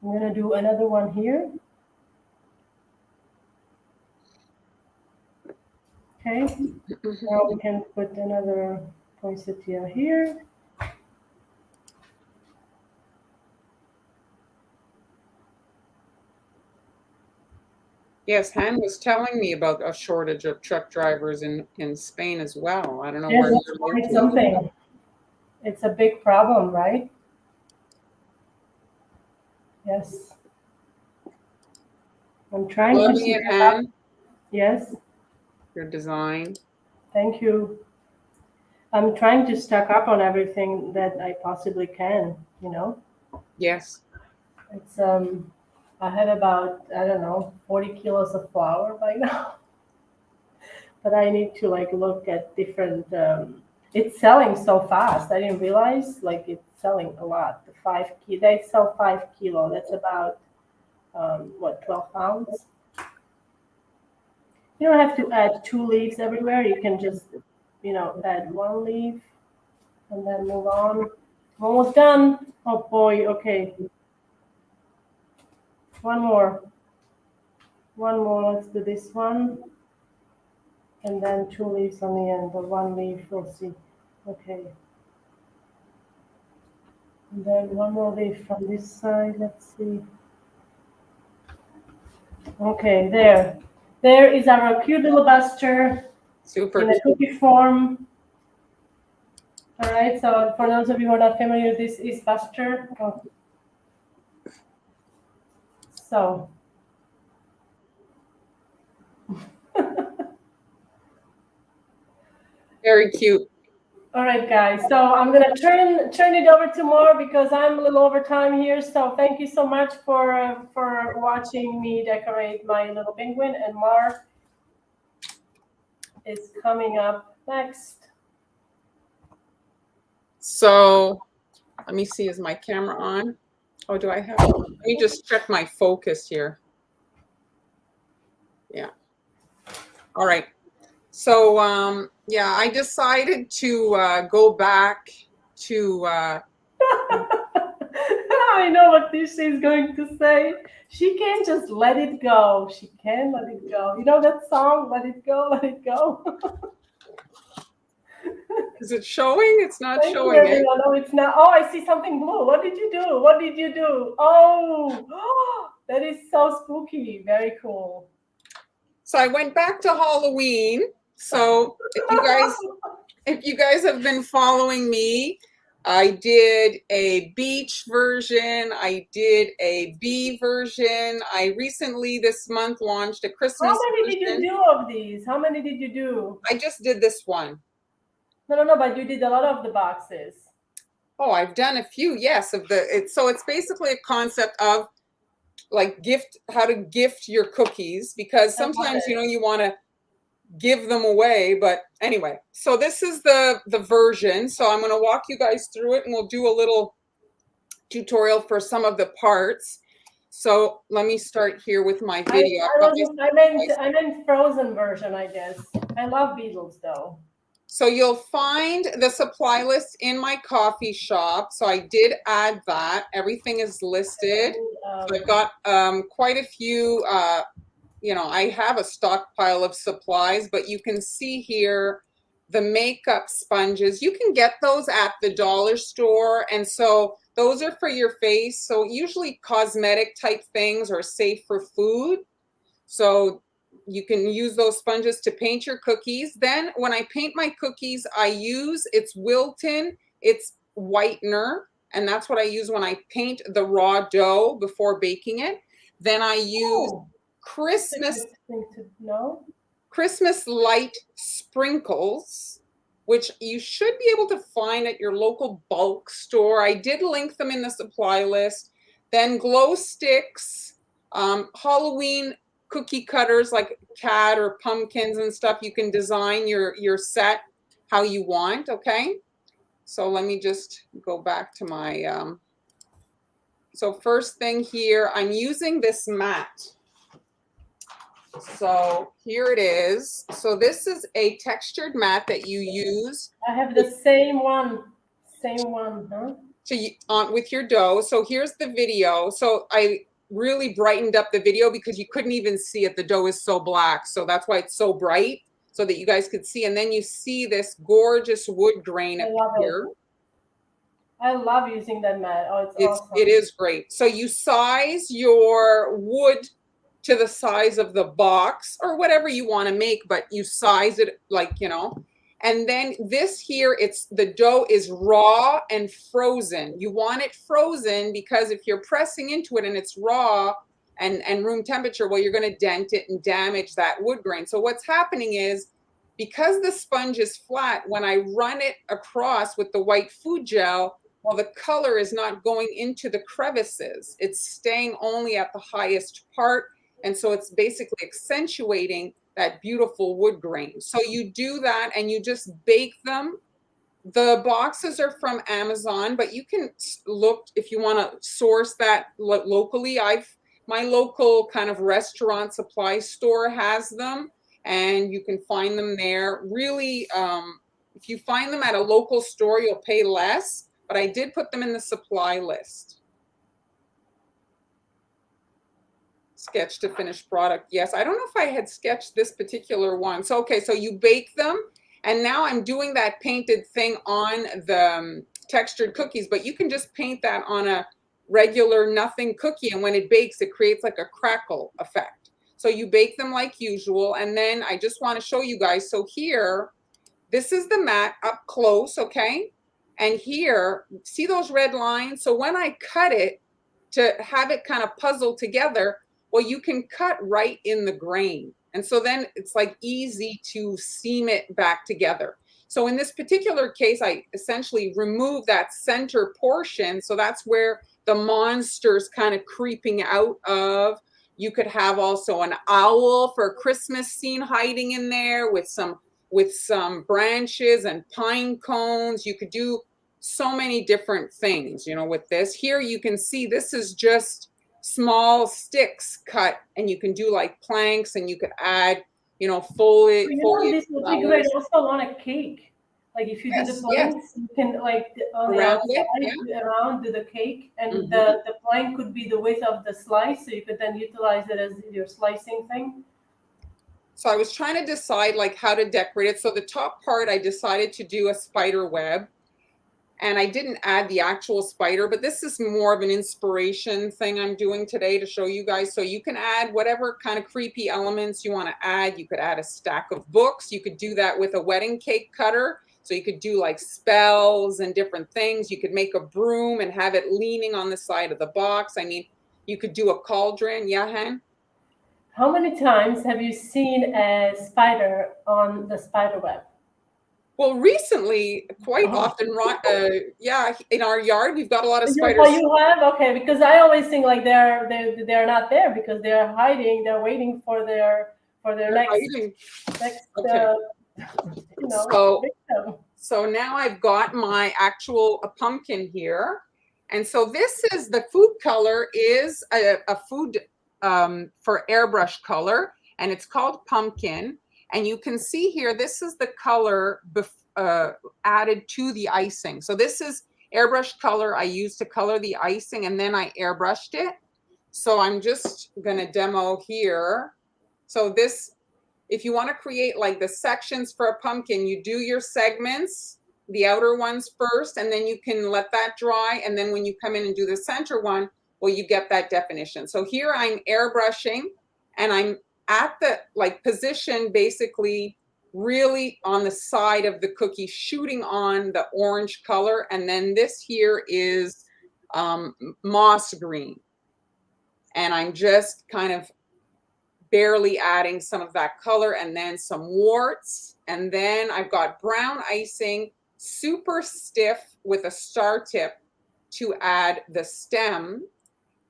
Speaker 2: I'm going to do another one here. Okay, now we can put another poinsettia here.
Speaker 1: Yes, Han was telling me about a shortage of truck drivers in Spain as well. I don't know
Speaker 2: Yes,
Speaker 1: where
Speaker 2: that's
Speaker 1: you're
Speaker 2: quite
Speaker 1: located.
Speaker 2: something. It's a big problem, right? Yes. I'm trying to
Speaker 1: Loving
Speaker 2: see
Speaker 1: it, Han,
Speaker 2: Yes,
Speaker 1: your design.
Speaker 2: thank you. I'm trying to stock up on everything that I possibly can, you know?
Speaker 1: Yes.
Speaker 2: It's I have about, I don't know, 40 kilos of flour by now. But I need to like look at different It's selling so fast. I didn't realize like it's selling a lot. The 5 kilo, they sell 5 kilo. That's about what, 12 pounds. You don't have to add 2 leaves everywhere. You can just, add 1 leaf and then move on. Almost done. Oh boy. Okay. One more. One more. Let's do this one. And then 2 leaves on the end, or 1 leaf. We'll see. Okay. And then one more leaf from this side. Let's see. Okay, there. There is our cute little buster
Speaker 1: Super
Speaker 2: in a cookie form. All right, so for those of you who are not familiar, this is buster. Oh. So.
Speaker 1: Very cute.
Speaker 2: All right, guys. So I'm gonna turn it over to Mar because I'm a little over time here. So thank you so much for watching me decorate my little penguin. And Mar is coming up next.
Speaker 1: So let me see, is my camera on? Oh, do I have? Let me just check my focus here. Yeah. All right. So yeah, I decided to go back to.
Speaker 2: I know what this is going to say. She can't just let it go. She can let it go. You know that song, Let It Go, Let It Go?
Speaker 1: Is it showing? It's not
Speaker 2: Thank
Speaker 1: showing
Speaker 2: you,
Speaker 1: it.
Speaker 2: everyone. No, it's not. Oh, I see something blue. What did you do? What did you do? Oh, that is so spooky. Very cool.
Speaker 1: So I went back to Halloween. So if you guys have been following me, I did a beach version. I did a bee version. I recently this month launched a Christmas
Speaker 2: How many did
Speaker 1: version.
Speaker 2: you do of these? How many did you do?
Speaker 1: I just did this one.
Speaker 2: No, but you did a lot of the boxes.
Speaker 1: Oh, I've done a few, yes, of so it's basically a concept of like how to gift your cookies, because sometimes you want to give them away, but anyway, so this is the version. So I'm going to walk you guys through it and we'll do a little tutorial for some of the parts. So let me start here with my video.
Speaker 2: I meant frozen version, I guess. I love beetles though.
Speaker 1: So you'll find the supply list in my coffee shop. So I did add that. Everything is listed. So I've got quite a few, I have a stockpile of supplies, but you can see here the makeup sponges. You can get those at the dollar store. And so those are for your face. So usually cosmetic type things are safe for food. So you can use those sponges to paint your cookies. Then when I paint my cookies, I use, it's Wilton, it's whitener. And that's what I use when I paint the raw dough before baking it. Then I use Christmas light sprinkles, which you should be able to find at your local bulk store. I did link them in the supply list. Then glow sticks, Halloween cookie cutters like cat or pumpkins and stuff. You can design your set how you want. Okay. So let me just go back to my, so first thing here, I'm using this mat. So here it is. So this is a textured mat that you use.
Speaker 2: I have the same one, huh?
Speaker 1: With your dough. So here's the video. So I really brightened up the video because you couldn't even see it. The dough is so black. So that's why it's so bright, so that you guys could see. And then you see this gorgeous wood grain up here.
Speaker 2: I love using that mat. Oh, it's awesome.
Speaker 1: It is great. So you size your wood to the size of the box or whatever you want to make, but you size it like, and then this here, the dough is raw and frozen. You want it frozen because if you're pressing into it and it's raw and room temperature, well, you're going to dent it and damage that wood grain. So what's happening is, because the sponge is flat, when I run it across with the white food gel, well, the color is not going into the crevices. It's staying only at the highest part. And so it's basically accentuating that beautiful wood grain. So you do that and you just bake them The boxes are from Amazon, but you can look if you want to source that locally. My local kind of restaurant supply store has them, and you can find them there. Really, if you find them at a local store, you'll pay less, but I did put them in the supply list. Sketch to finished product. Yes, I don't know if I had sketched this particular one. So, okay, so you bake them, and now I'm doing that painted thing on the textured cookies, but you can just paint that on a regular nothing cookie, and when it bakes, it creates like a crackle effect. So you bake them like usual, and then I just want to show you guys. So here, this is the mat up close, okay? And here, see those red lines? So when I cut it to have it kind of puzzle together, well, you can cut right in the grain. And so then it's like easy to seam it back together. So in this particular case, I essentially remove that center portion. So that's where the monster's kind of creeping out of. You could have also an owl for a Christmas scene hiding in there with some branches and pine cones. You could do so many different things, you know, with this. Here you can see this is just small sticks cut, and you can do like planks, and you could add, you know, foliage.
Speaker 2: This would be great also on a cake. Like if you do the planks, you can like on the outside around the cake, and the plank could be the width of the slice, so you could then utilize it as your slicing thing.
Speaker 1: So I was trying to decide like how to decorate it. So the top part, I decided to do a spider web. And I didn't add the actual spider, but this is more of an inspiration thing I'm doing today to show you guys. So you can add whatever kind of creepy elements you want to add. You could add a stack of books. You could do that with a wedding cake cutter. So you could do like spells and different things. You could make a broom and have it leaning on the side of the box. I mean, you could do a cauldron. Yeah, Han?
Speaker 2: How many times have you seen a spider on the spider web?
Speaker 1: Well, recently, quite often, yeah, in our yard, we've got a lot of spiders.
Speaker 2: Oh, you have? Okay, because I always think like they're not there because they're hiding. They're waiting for their next
Speaker 1: okay.
Speaker 2: You know,
Speaker 1: so now I've got my actual pumpkin here, and so this is the food color is a food for airbrush color, and it's called pumpkin. And you can see here, this is the color added to the icing. So this is airbrush color I used to color the icing, and then I airbrushed it. So I'm just going to demo here. So this, if you want to create like the sections for a pumpkin, you do your segments, the outer ones first, and then you can let that dry. And then when you come in and do the center one, well, you get that definition. So here I'm airbrushing, and I'm at the like position basically really on the side of the cookie, shooting on the orange color. And then this here is moss green. And I'm just kind of barely adding some of that color, and then some warts. And then I've got brown icing, super stiff with a star tip to add the stem.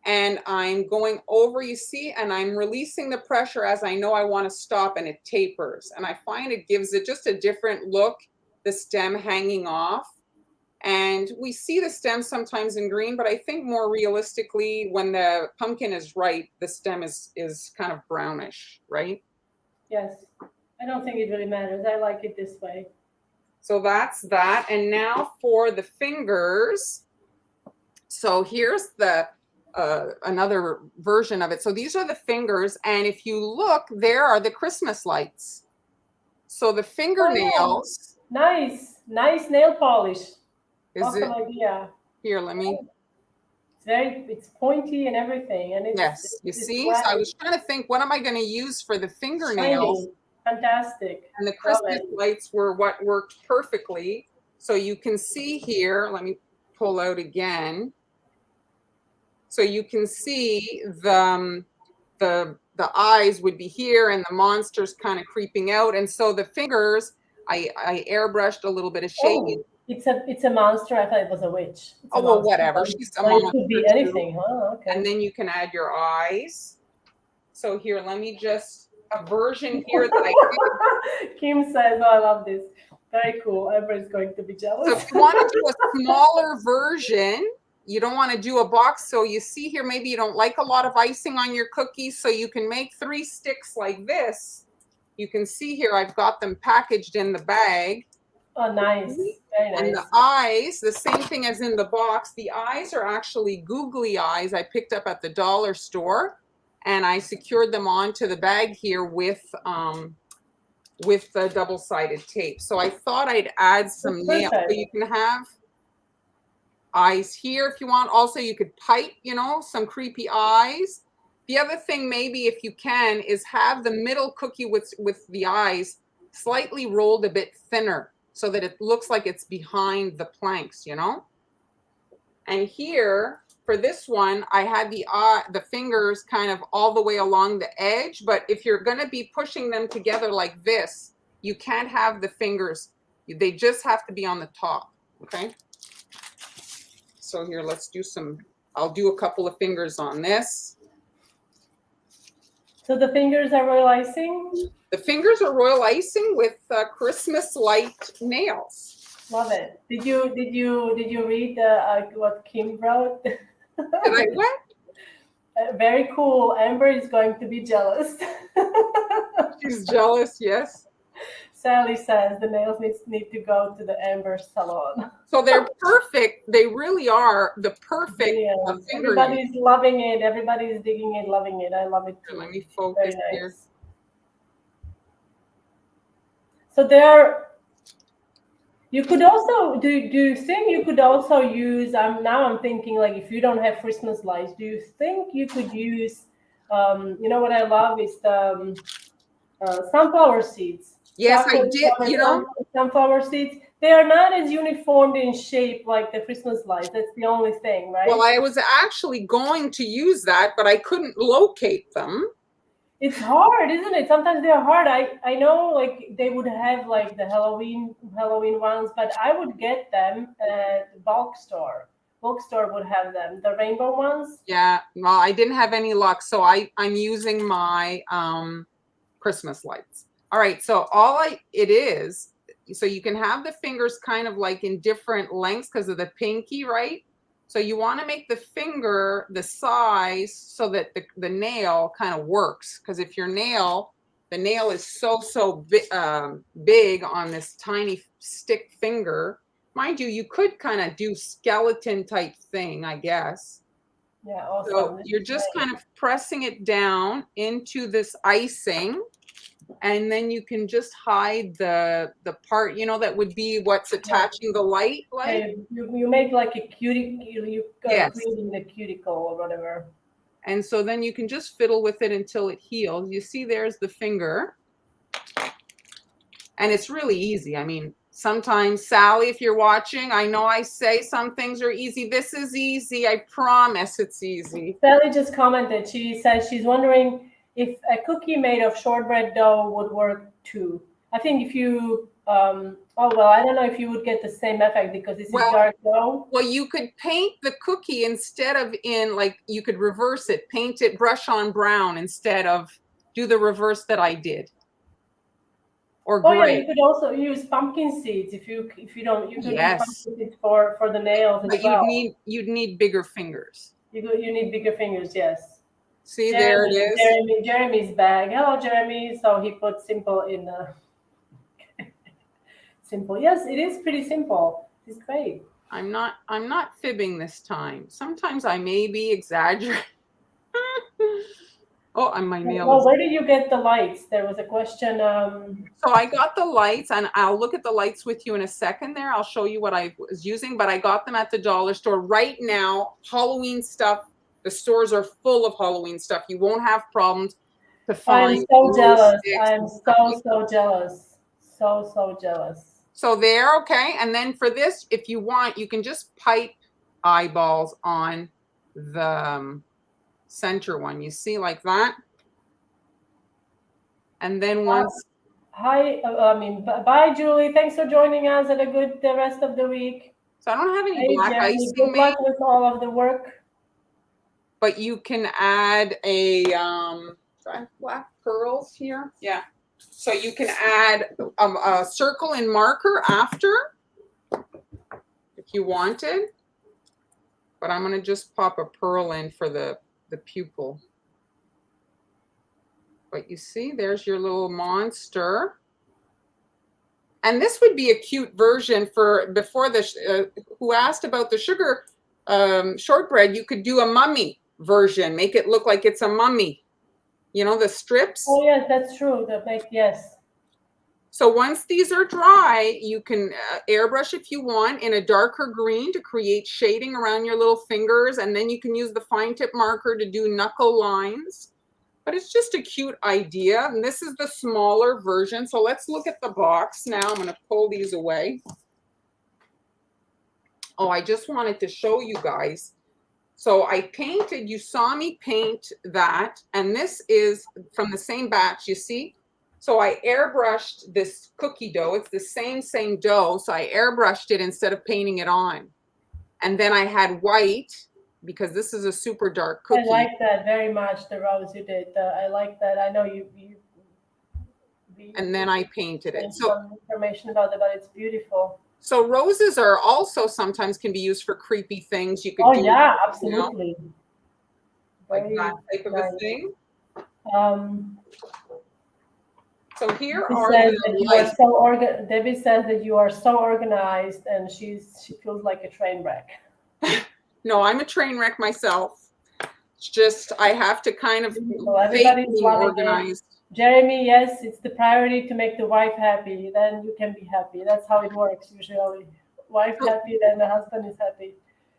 Speaker 1: And I'm going over, you see, and I'm releasing the pressure as I know I want to stop, and it tapers. And I find it gives it just a different look, the stem hanging off. And we see the stem sometimes in green, but I think more realistically, when the pumpkin is ripe, the stem is kind of brownish, right?
Speaker 2: Yes. I don't think it really matters. I like it this way.
Speaker 1: So that's that. And now for the fingers. So here's the another version of it. So these are the fingers, and if you look, there are the Christmas lights. So the fingernails.
Speaker 2: Oh, nice nail polish.
Speaker 1: Is
Speaker 2: awesome
Speaker 1: it?
Speaker 2: Idea.
Speaker 1: Here, let me.
Speaker 2: It's pointy and everything, and
Speaker 1: yes, you see. So I was trying to think, what am I going to use for the fingernails?
Speaker 2: Shiny. Fantastic.
Speaker 1: And the Christmas lights were what worked perfectly. So you can see here. Let me pull out again. So you can see the eyes would be here, and the monster's kind of creeping out. And so the fingers, I airbrushed a little bit of shading.
Speaker 2: Oh, it's a monster. I thought it was a witch.
Speaker 1: Oh, well, whatever. She's a monster.
Speaker 2: It could be anything. Oh, okay.
Speaker 1: And then you can add your eyes. So here, let me just a version here that I did.
Speaker 2: Kim says, "Oh, I love this." Very cool. Everybody's going to be jealous.
Speaker 1: So if you want to do a smaller version, you don't want to do a box. So you see here, maybe you don't like a lot of icing on your cookies. So you can make 3 sticks like this. You can see here, I've got them packaged in the bag.
Speaker 2: Oh, nice. Very nice.
Speaker 1: And the eyes, the same thing as in the box. The eyes are actually googly eyes I picked up at the dollar store. And I secured them onto the bag here with the double-sided tape. So I thought I'd add some nails. So you can have eyes here if you want. Also, you could pipe, you know, some creepy eyes. The other thing, maybe if you can, is have the middle cookie with the eyes slightly rolled a bit thinner so that it looks like it's behind the planks, you know? And here, for this one, I had the fingers kind of all the way along the edge, but if you're going to be pushing them together like this, you can't have the fingers. They just have to be on the top, okay? So here, let's do I'll do a couple of fingers on this.
Speaker 2: So the fingers are royal icing?
Speaker 1: The fingers are royal icing with Christmas light nails.
Speaker 2: Love it. Did you read what Kim wrote?
Speaker 1: Did I what?
Speaker 2: Very cool. Amber is going to be jealous.
Speaker 1: She's jealous, yes.
Speaker 2: Sally says the nails need to go to the Amber salon.
Speaker 1: So they're perfect. They really are the perfect finger.
Speaker 2: Everybody's loving it. Everybody's digging it, loving it. I love it too.
Speaker 1: Let me focus here.
Speaker 2: So you could also do you think you could also use? Now I'm thinking, like, if you don't have Christmas lights, do you think you could use? You know what I love is the sunflower seeds.
Speaker 1: Yes, I did. You know,
Speaker 2: sunflower seeds. They are not as uniform in shape like the Christmas lights. That's the only thing, right?
Speaker 1: Well, I was actually going to use that, but I couldn't locate them.
Speaker 2: It's hard, isn't it? Sometimes they're hard. I know, like, they would have like the Halloween ones, but I would get them at the bulk store. Bulk store would have them, the rainbow ones.
Speaker 1: Yeah, well, I didn't have any luck, so I'm using my Christmas lights. All right, so so you can have the fingers kind of like in different lengths because of the pinky, right? So you want to make the finger the size so that the nail kind of works. Because if the nail is so big on this tiny stick finger, mind you could kind of do skeleton type thing, I guess.
Speaker 2: Yeah, awesome.
Speaker 1: So you're just kind of pressing it down into this icing. And then you can just hide the part, you know, that would be what's attaching the light. Like
Speaker 2: you make like a cuticle,
Speaker 1: yes.
Speaker 2: Creating the cuticle or whatever.
Speaker 1: And so then you can just fiddle with it until it heals. You see, there's the finger, and it's really easy. I mean, sometimes, Sally, if you're watching, I know I say some things are easy. This is easy. I promise it's easy.
Speaker 2: Sally just commented. She says she's wondering if a cookie made of shortbread dough would work too. I think if you, I don't know if you would get the same effect because this is dark dough.
Speaker 1: Well, you could paint the cookie instead of you could reverse it, paint it brush on brown instead of do the reverse that I did. Or gray.
Speaker 2: Oh yeah, you could also use pumpkin seeds if you don't. You could use pumpkin seeds for the nails as well.
Speaker 1: But you'd need bigger fingers.
Speaker 2: You need bigger fingers, yes.
Speaker 1: See, there it is.
Speaker 2: Jeremy's bag. Hello, Jeremy. So he put simple in simple. Yes, it is pretty simple. It's great.
Speaker 1: I'm not fibbing this time. Sometimes I may be exaggerating. Oh, and my nail.
Speaker 2: Well, where did you get the lights? There was a question.
Speaker 1: So I got the lights, and I'll look at the lights with you in a second there. I'll show you what I was using, but I got them at the dollar store. Right now, Halloween stuff, the stores are full of Halloween stuff. You won't have problems to find.
Speaker 2: I'm so jealous. I'm so jealous. So jealous.
Speaker 1: So there, okay. And then for this, if you want, you can just pipe eyeballs on the center one. You see, like that. And then once.
Speaker 2: Hi, bye, Julie. Thanks for joining us. Have a good the rest of the week.
Speaker 1: So I don't have any black icing.
Speaker 2: Good luck with all of the work.
Speaker 1: But you can add a black pearls here. Yeah. So you can add a circle and marker after if you wanted. But I'm going to just pop a pearl in for the pupil. But you see, there's your little monster. And this would be a cute version for before the who asked about the sugar shortbread. You could do a mummy version, make it look like it's a mummy. You know, the strips.
Speaker 2: Oh yes, that's true. That makes yes.
Speaker 1: So once these are dry, you can airbrush if you want in a darker green to create shading around your little fingers, and then you can use the fine tip marker to do knuckle lines. But it's just a cute idea, and this is the smaller version. So let's look at the box now. I'm going to pull these away. Oh, I just wanted to show you guys. So I painted, you saw me paint that, and this is from the same batch, you see? So I airbrushed this cookie dough. It's the same dough. So I airbrushed it instead of painting it on. And then I had white, because this is a super dark cookie.
Speaker 2: I like that very much, the rose you did. I like that. I know you
Speaker 1: and then I painted it. So
Speaker 2: some information about it, but it's beautiful.
Speaker 1: So roses are also sometimes can be used for creepy things. You could
Speaker 2: oh
Speaker 1: do,
Speaker 2: yeah, absolutely.
Speaker 1: You know, like that type of a thing. So here are the
Speaker 2: Debbie says that you are so organized, and she feels like a train wreck.
Speaker 1: No, I'm a train wreck myself. It's just I have to kind of
Speaker 2: everybody's
Speaker 1: organized.
Speaker 2: Jeremy, yes, it's the priority to make the wife happy. Then you can be happy. That's how it works usually. Wife happy, then the husband is happy.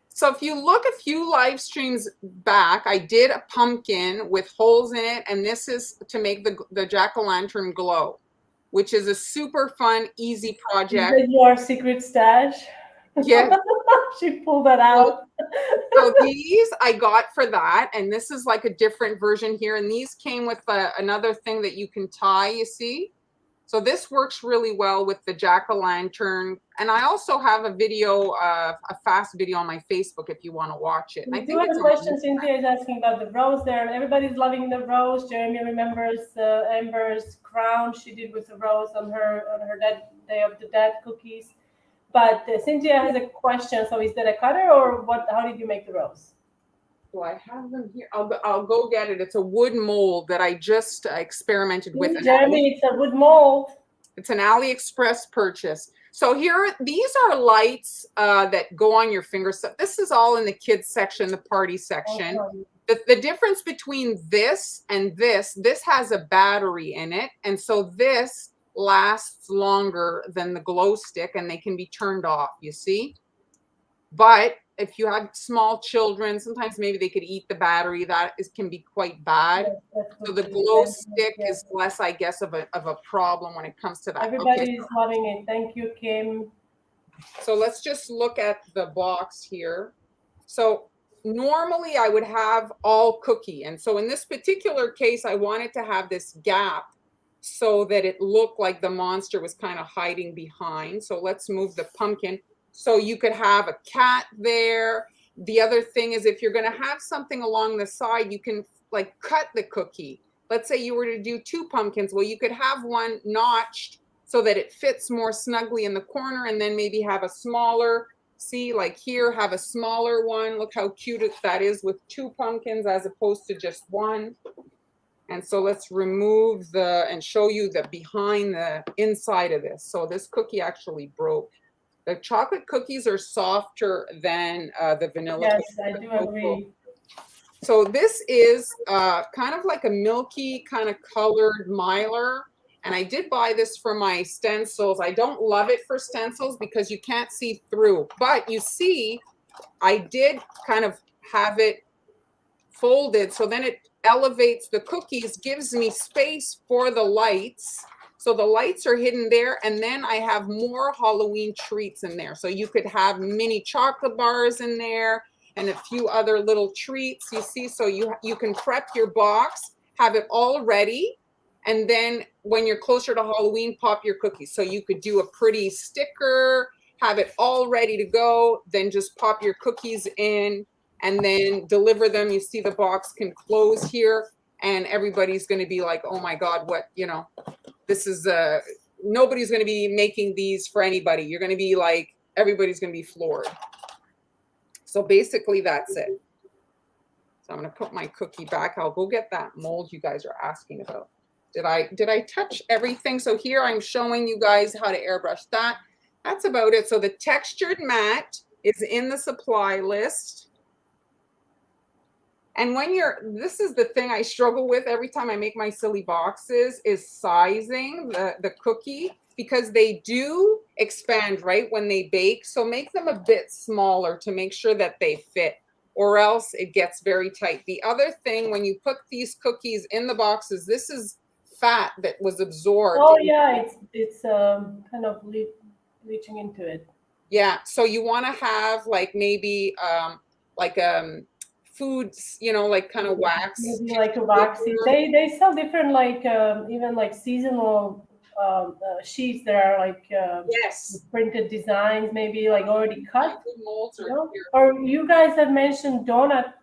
Speaker 1: So if you look a few live streams back, I did a pumpkin with holes in it, and this is to make the jack-o'-lantern glow, which is a super fun, easy project.
Speaker 2: Is that your secret stash?
Speaker 1: Yes.
Speaker 2: She pulled that out.
Speaker 1: So these I got for that, and this is like a different version here, and these came with another thing that you can tie, you see? So this works really well with the jack-o'-lantern, and I also have a video, a fast video on my Facebook if you want to watch it. And I think
Speaker 2: it's a question. Cynthia is asking about the rose there. Everybody's loving the rose. Jeremy remembers Amber's crown she did with the rose on her Day of the Dead cookies. But Cynthia has a question. So is that a cutter or what? How did you make the rose?
Speaker 1: Well, I have them here. I'll go get it. It's a wood mold that I just experimented with.
Speaker 2: Jeremy, it's a wood mold.
Speaker 1: It's an AliExpress purchase. So here, these are lights that go on your finger. So this is all in the kids section, the party section. Okay. The difference between this and this has a battery in it. And so this lasts longer than the glow stick, and they can be turned off, you see? But if you have small children, sometimes maybe they could eat the battery. That can be quite bad. Yes, so the glow stick is less, I guess, of a problem when it comes to that.
Speaker 2: Everybody's loving it. Thank you, Kim.
Speaker 1: So let's just look at the box here. So normally I would have all cookie. And so in this particular case, I wanted to have this gap so that it looked like the monster was kind of hiding behind. So let's move the pumpkin. So you could have a cat there. The other thing is if you're going to have something along the side, you can like cut the cookie. Let's say you were to do 2 pumpkins. Well, you could have one notched so that it fits more snugly in the corner, and then maybe have a smaller, see, like here, have a smaller one. Look how cute that is with 2 pumpkins as opposed to just 1. And so let's remove and show you the behind the inside of this. So this cookie actually broke. The chocolate cookies are softer than the vanilla cookies.
Speaker 2: Yes, I do agree.
Speaker 1: So this is kind of like a milky kind of colored mylar. And I did buy this for my stencils. I don't love it for stencils because you can't see through. But you see, I did kind of have it folded. So then it elevates the cookies, gives me space for the lights. So the lights are hidden there, and then I have more Halloween treats in there. So you could have mini chocolate bars in there and a few other little treats, you see. So you can prep your box, have it all ready, and then when you're closer to Halloween, pop your cookies. So you could do a pretty sticker, have it all ready to go, then just pop your cookies in and then deliver them. You see the box can close here, and everybody's going to be like, oh my God, what, you know. this is nobody's going to be making these for anybody. You're going to be like, everybody's going to be floored. So basically that's it. So I'm going to put my cookie back. I'll go get that mold you guys are asking about. Did I touch everything? So here I'm showing you guys how to airbrush that. That's about it. So the textured matte is in the supply list. And when this is the thing I struggle with every time I make my silly boxes, is sizing the cookie, because they do expand right when they bake. So make them a bit smaller to make sure that they fit, or else it gets very tight. The other thing, when you put these cookies in the boxes, this is fat that was absorbed.
Speaker 2: Oh yeah, it's kind of leaching into it.
Speaker 1: Yeah, so you want to have like maybe foods, you know, like kind of wax.
Speaker 2: Maybe like a waxy. They sell different like even like seasonal sheets that are like
Speaker 1: yes,
Speaker 2: printed designs, maybe like already cut.
Speaker 1: Molds
Speaker 2: You know? Or you guys have mentioned donut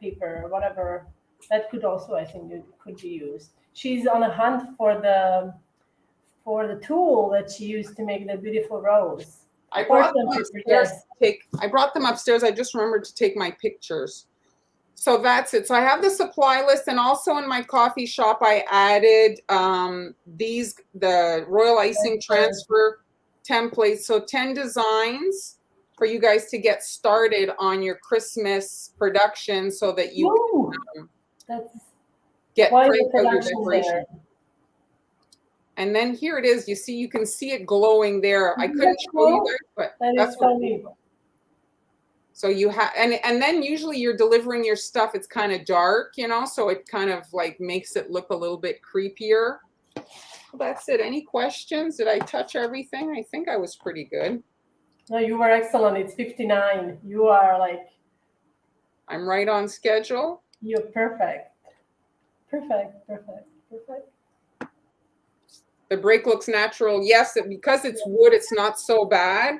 Speaker 2: paper or whatever. That could also, I think, it could be used. She's on a hunt for the tool that she used to make the beautiful rose.
Speaker 1: I brought them upstairs. I brought them upstairs. I just remembered to take my pictures. So that's it. So I have the supply list, and also in my coffee shop, I added the Royal Icing transfer templates. So 10 designs for you guys to get started on your Christmas production, so that you can get ready for your decoration. And then here it is. You see, you can see it glowing there. I couldn't show you guys, but that's what. So you have, and then usually you're delivering your stuff. It's kind of dark, you know, so it kind of like makes it look a little bit creepier. Well, that's it. Any questions? Did I touch everything? I think I was pretty good.
Speaker 2: No, you were excellent. It's 59. You are like.
Speaker 1: I'm right on schedule.
Speaker 2: You're perfect. Perfect.
Speaker 1: The break looks natural. Yes, because it's wood, it's not so bad.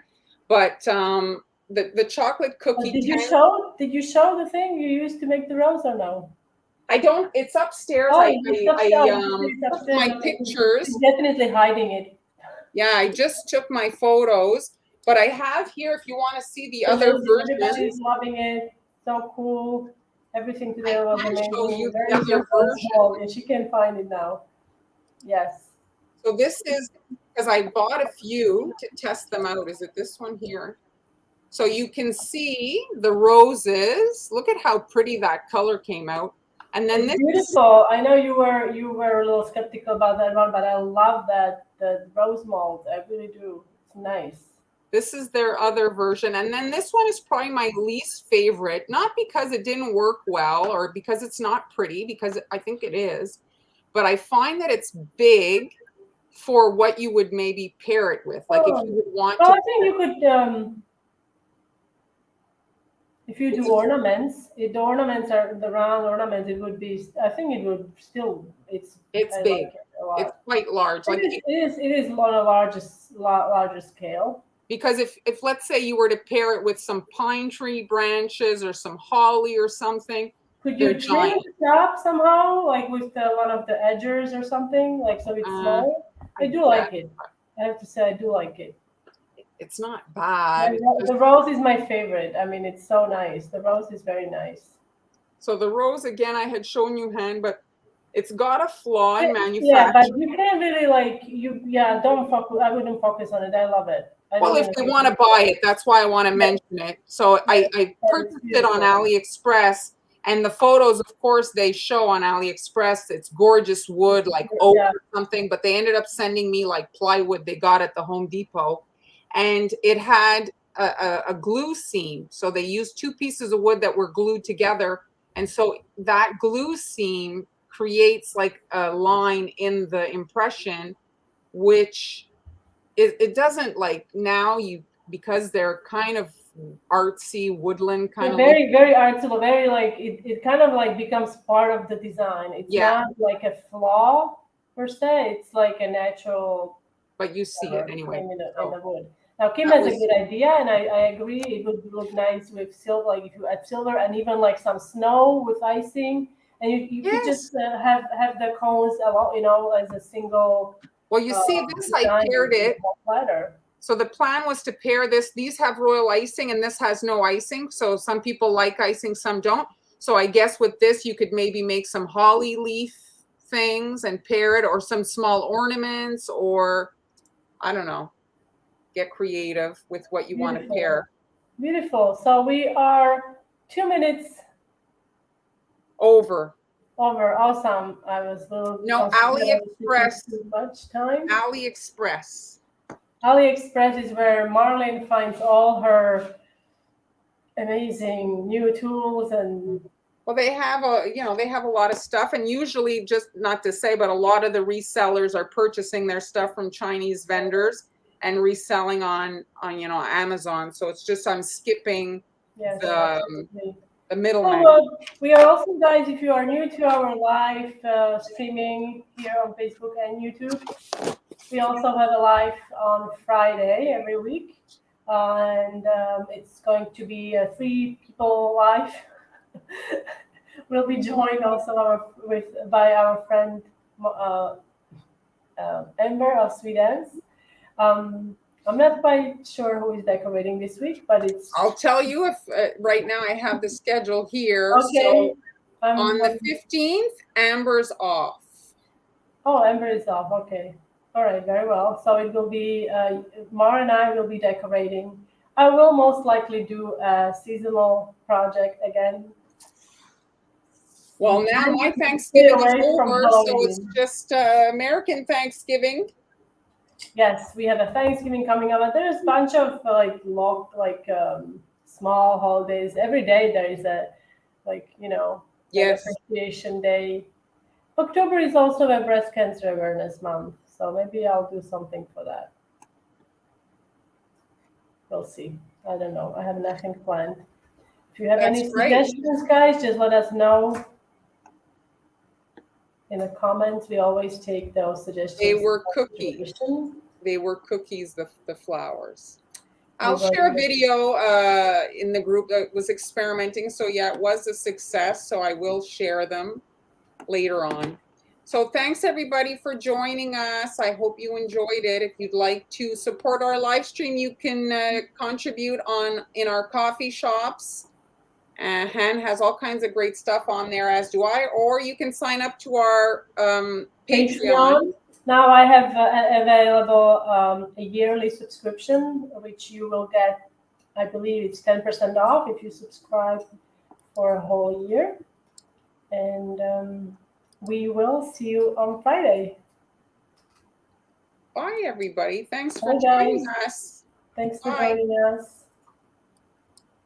Speaker 1: But the chocolate cookie.
Speaker 2: Did you show the thing you used to make the rose, or no?
Speaker 1: I don't. It's upstairs. I took my pictures.
Speaker 2: It's definitely hiding it.
Speaker 1: Yeah, I just took my photos, but I have here, if you want to see the other version.
Speaker 2: Everybody's loving it. So cool. Everything today was amazing.
Speaker 1: Show you the other version.
Speaker 2: And she can find it now. Yes.
Speaker 1: So this is, because I bought a few to test them out. Is it this one here? So you can see the roses. Look at how pretty that color came out. And then
Speaker 2: it's beautiful. I know you were a little skeptical about that one, but I love that the rose mold. I really do. It's nice.
Speaker 1: This is their other version. And then this one is probably my least favorite, not because it didn't work well or because it's not pretty, because I think it is, but I find that it's big for what you would maybe pair it with. Like if you would want to.
Speaker 2: I think you could, if you do ornaments, if the ornaments are the round ornaments, it would be, I think it would still, it's
Speaker 1: big.
Speaker 2: Like
Speaker 1: it's quite large.
Speaker 2: It is on a larger scale.
Speaker 1: Because if let's say you were to pair it with some pine tree branches or some holly or something,
Speaker 2: could you trim it up somehow, like with one of the edges or something, like so it's small? I do like it. I have to say, I do like it.
Speaker 1: It's not bad.
Speaker 2: The rose is my favorite. I mean, it's so nice. The rose is very nice.
Speaker 1: So the rose, again, I had shown you hand, but it's got a flaw in manufacturing.
Speaker 2: Yeah, but you can't really don't focus. I wouldn't focus on it. I love it.
Speaker 1: Well, if you want to buy it, that's why I want to mention it. So I purchased it on AliExpress, and the photos, of course, they show on AliExpress. It's gorgeous wood, like oak or something, but they ended up sending me like plywood they got at the Home Depot. And it had a glue seam. So they used 2 pieces of wood that were glued together. And so that glue seam creates like a line in the impression, which it doesn't like now because they're kind of artsy woodland kind of
Speaker 2: very artsy, very like it kind of like becomes part of the design. It's not like a flaw per se. It's like a natural.
Speaker 1: But you see it anyway.
Speaker 2: In the wood. Now, Kim has a good idea, and I agree. It would look nice with silver, like if you add silver and even like some snow with icing. and you could just
Speaker 1: Yes.
Speaker 2: have the cones along, as a single
Speaker 1: Well, you see this, I
Speaker 2: design
Speaker 1: paired
Speaker 2: in the
Speaker 1: it.
Speaker 2: whole platter.
Speaker 1: So the plan was to pair this. These have royal icing and this has no icing. So some people like icing, some don't. So I guess with this, you could maybe make some holly leaf things and pair it, or some small ornaments, or I don't know, get creative with what you want to
Speaker 2: Beautiful.
Speaker 1: pair.
Speaker 2: Beautiful. So we are 2 minutes
Speaker 1: Over.
Speaker 2: over. Awesome. I was a little
Speaker 1: No,
Speaker 2: concerned that I was
Speaker 1: AliExpress.
Speaker 2: taking too much time.
Speaker 1: AliExpress.
Speaker 2: AliExpress is where Marlene finds all her amazing new tools and
Speaker 1: Well, they have they have a lot of stuff, and usually, just not to say, but a lot of the resellers are purchasing their stuff from Chinese vendors and reselling on Amazon. So it's just I'm skipping
Speaker 2: yes,
Speaker 1: the
Speaker 2: absolutely.
Speaker 1: the middleman.
Speaker 2: So we are also, guys, if you are new to our live streaming here on Facebook and YouTube, we also have a live on Friday every week. And it's going to be a 3 people live. We'll be joined also by our friend Amber of Sweet Dance. I'm not quite sure who is decorating this week, but it's
Speaker 1: I'll tell you if right now I have the schedule here.
Speaker 2: okay.
Speaker 1: So on the 15th, Amber's off.
Speaker 2: Oh, Amber is off. Okay. All right. Very well. So it will be Mara and I will be decorating. I will most likely do a seasonal project again.
Speaker 1: Well, now my Thanksgiving is over, so
Speaker 2: Halloween.
Speaker 1: it's just American Thanksgiving.
Speaker 2: Yes, we have a Thanksgiving coming up, and there's a bunch of small holidays. Every day there is a
Speaker 1: Yes.
Speaker 2: appreciation day. October is also a breast cancer awareness month, so maybe I'll do something for that. We'll see. I don't know. I have nothing planned. If you have any suggestions, guys, just let us know in the comments. We always take those suggestions.
Speaker 1: They were cookies. They were cookies, the flowers. I'll share a video in the group that was experimenting. So yeah, it was a success. So I will share them later on. So thanks everybody for joining us. I hope you enjoyed it. If you'd like to support our live stream, you can contribute in our coffee shops. Han has all kinds of great stuff on there, as do I. Or you can sign up to our Patreon.
Speaker 2: Now I have available a yearly subscription, which you will get, I believe it's 10% off if you subscribe for a whole year. And we will see you on Friday.
Speaker 1: Bye, everybody. Thanks for joining us.
Speaker 2: Thanks for joining us.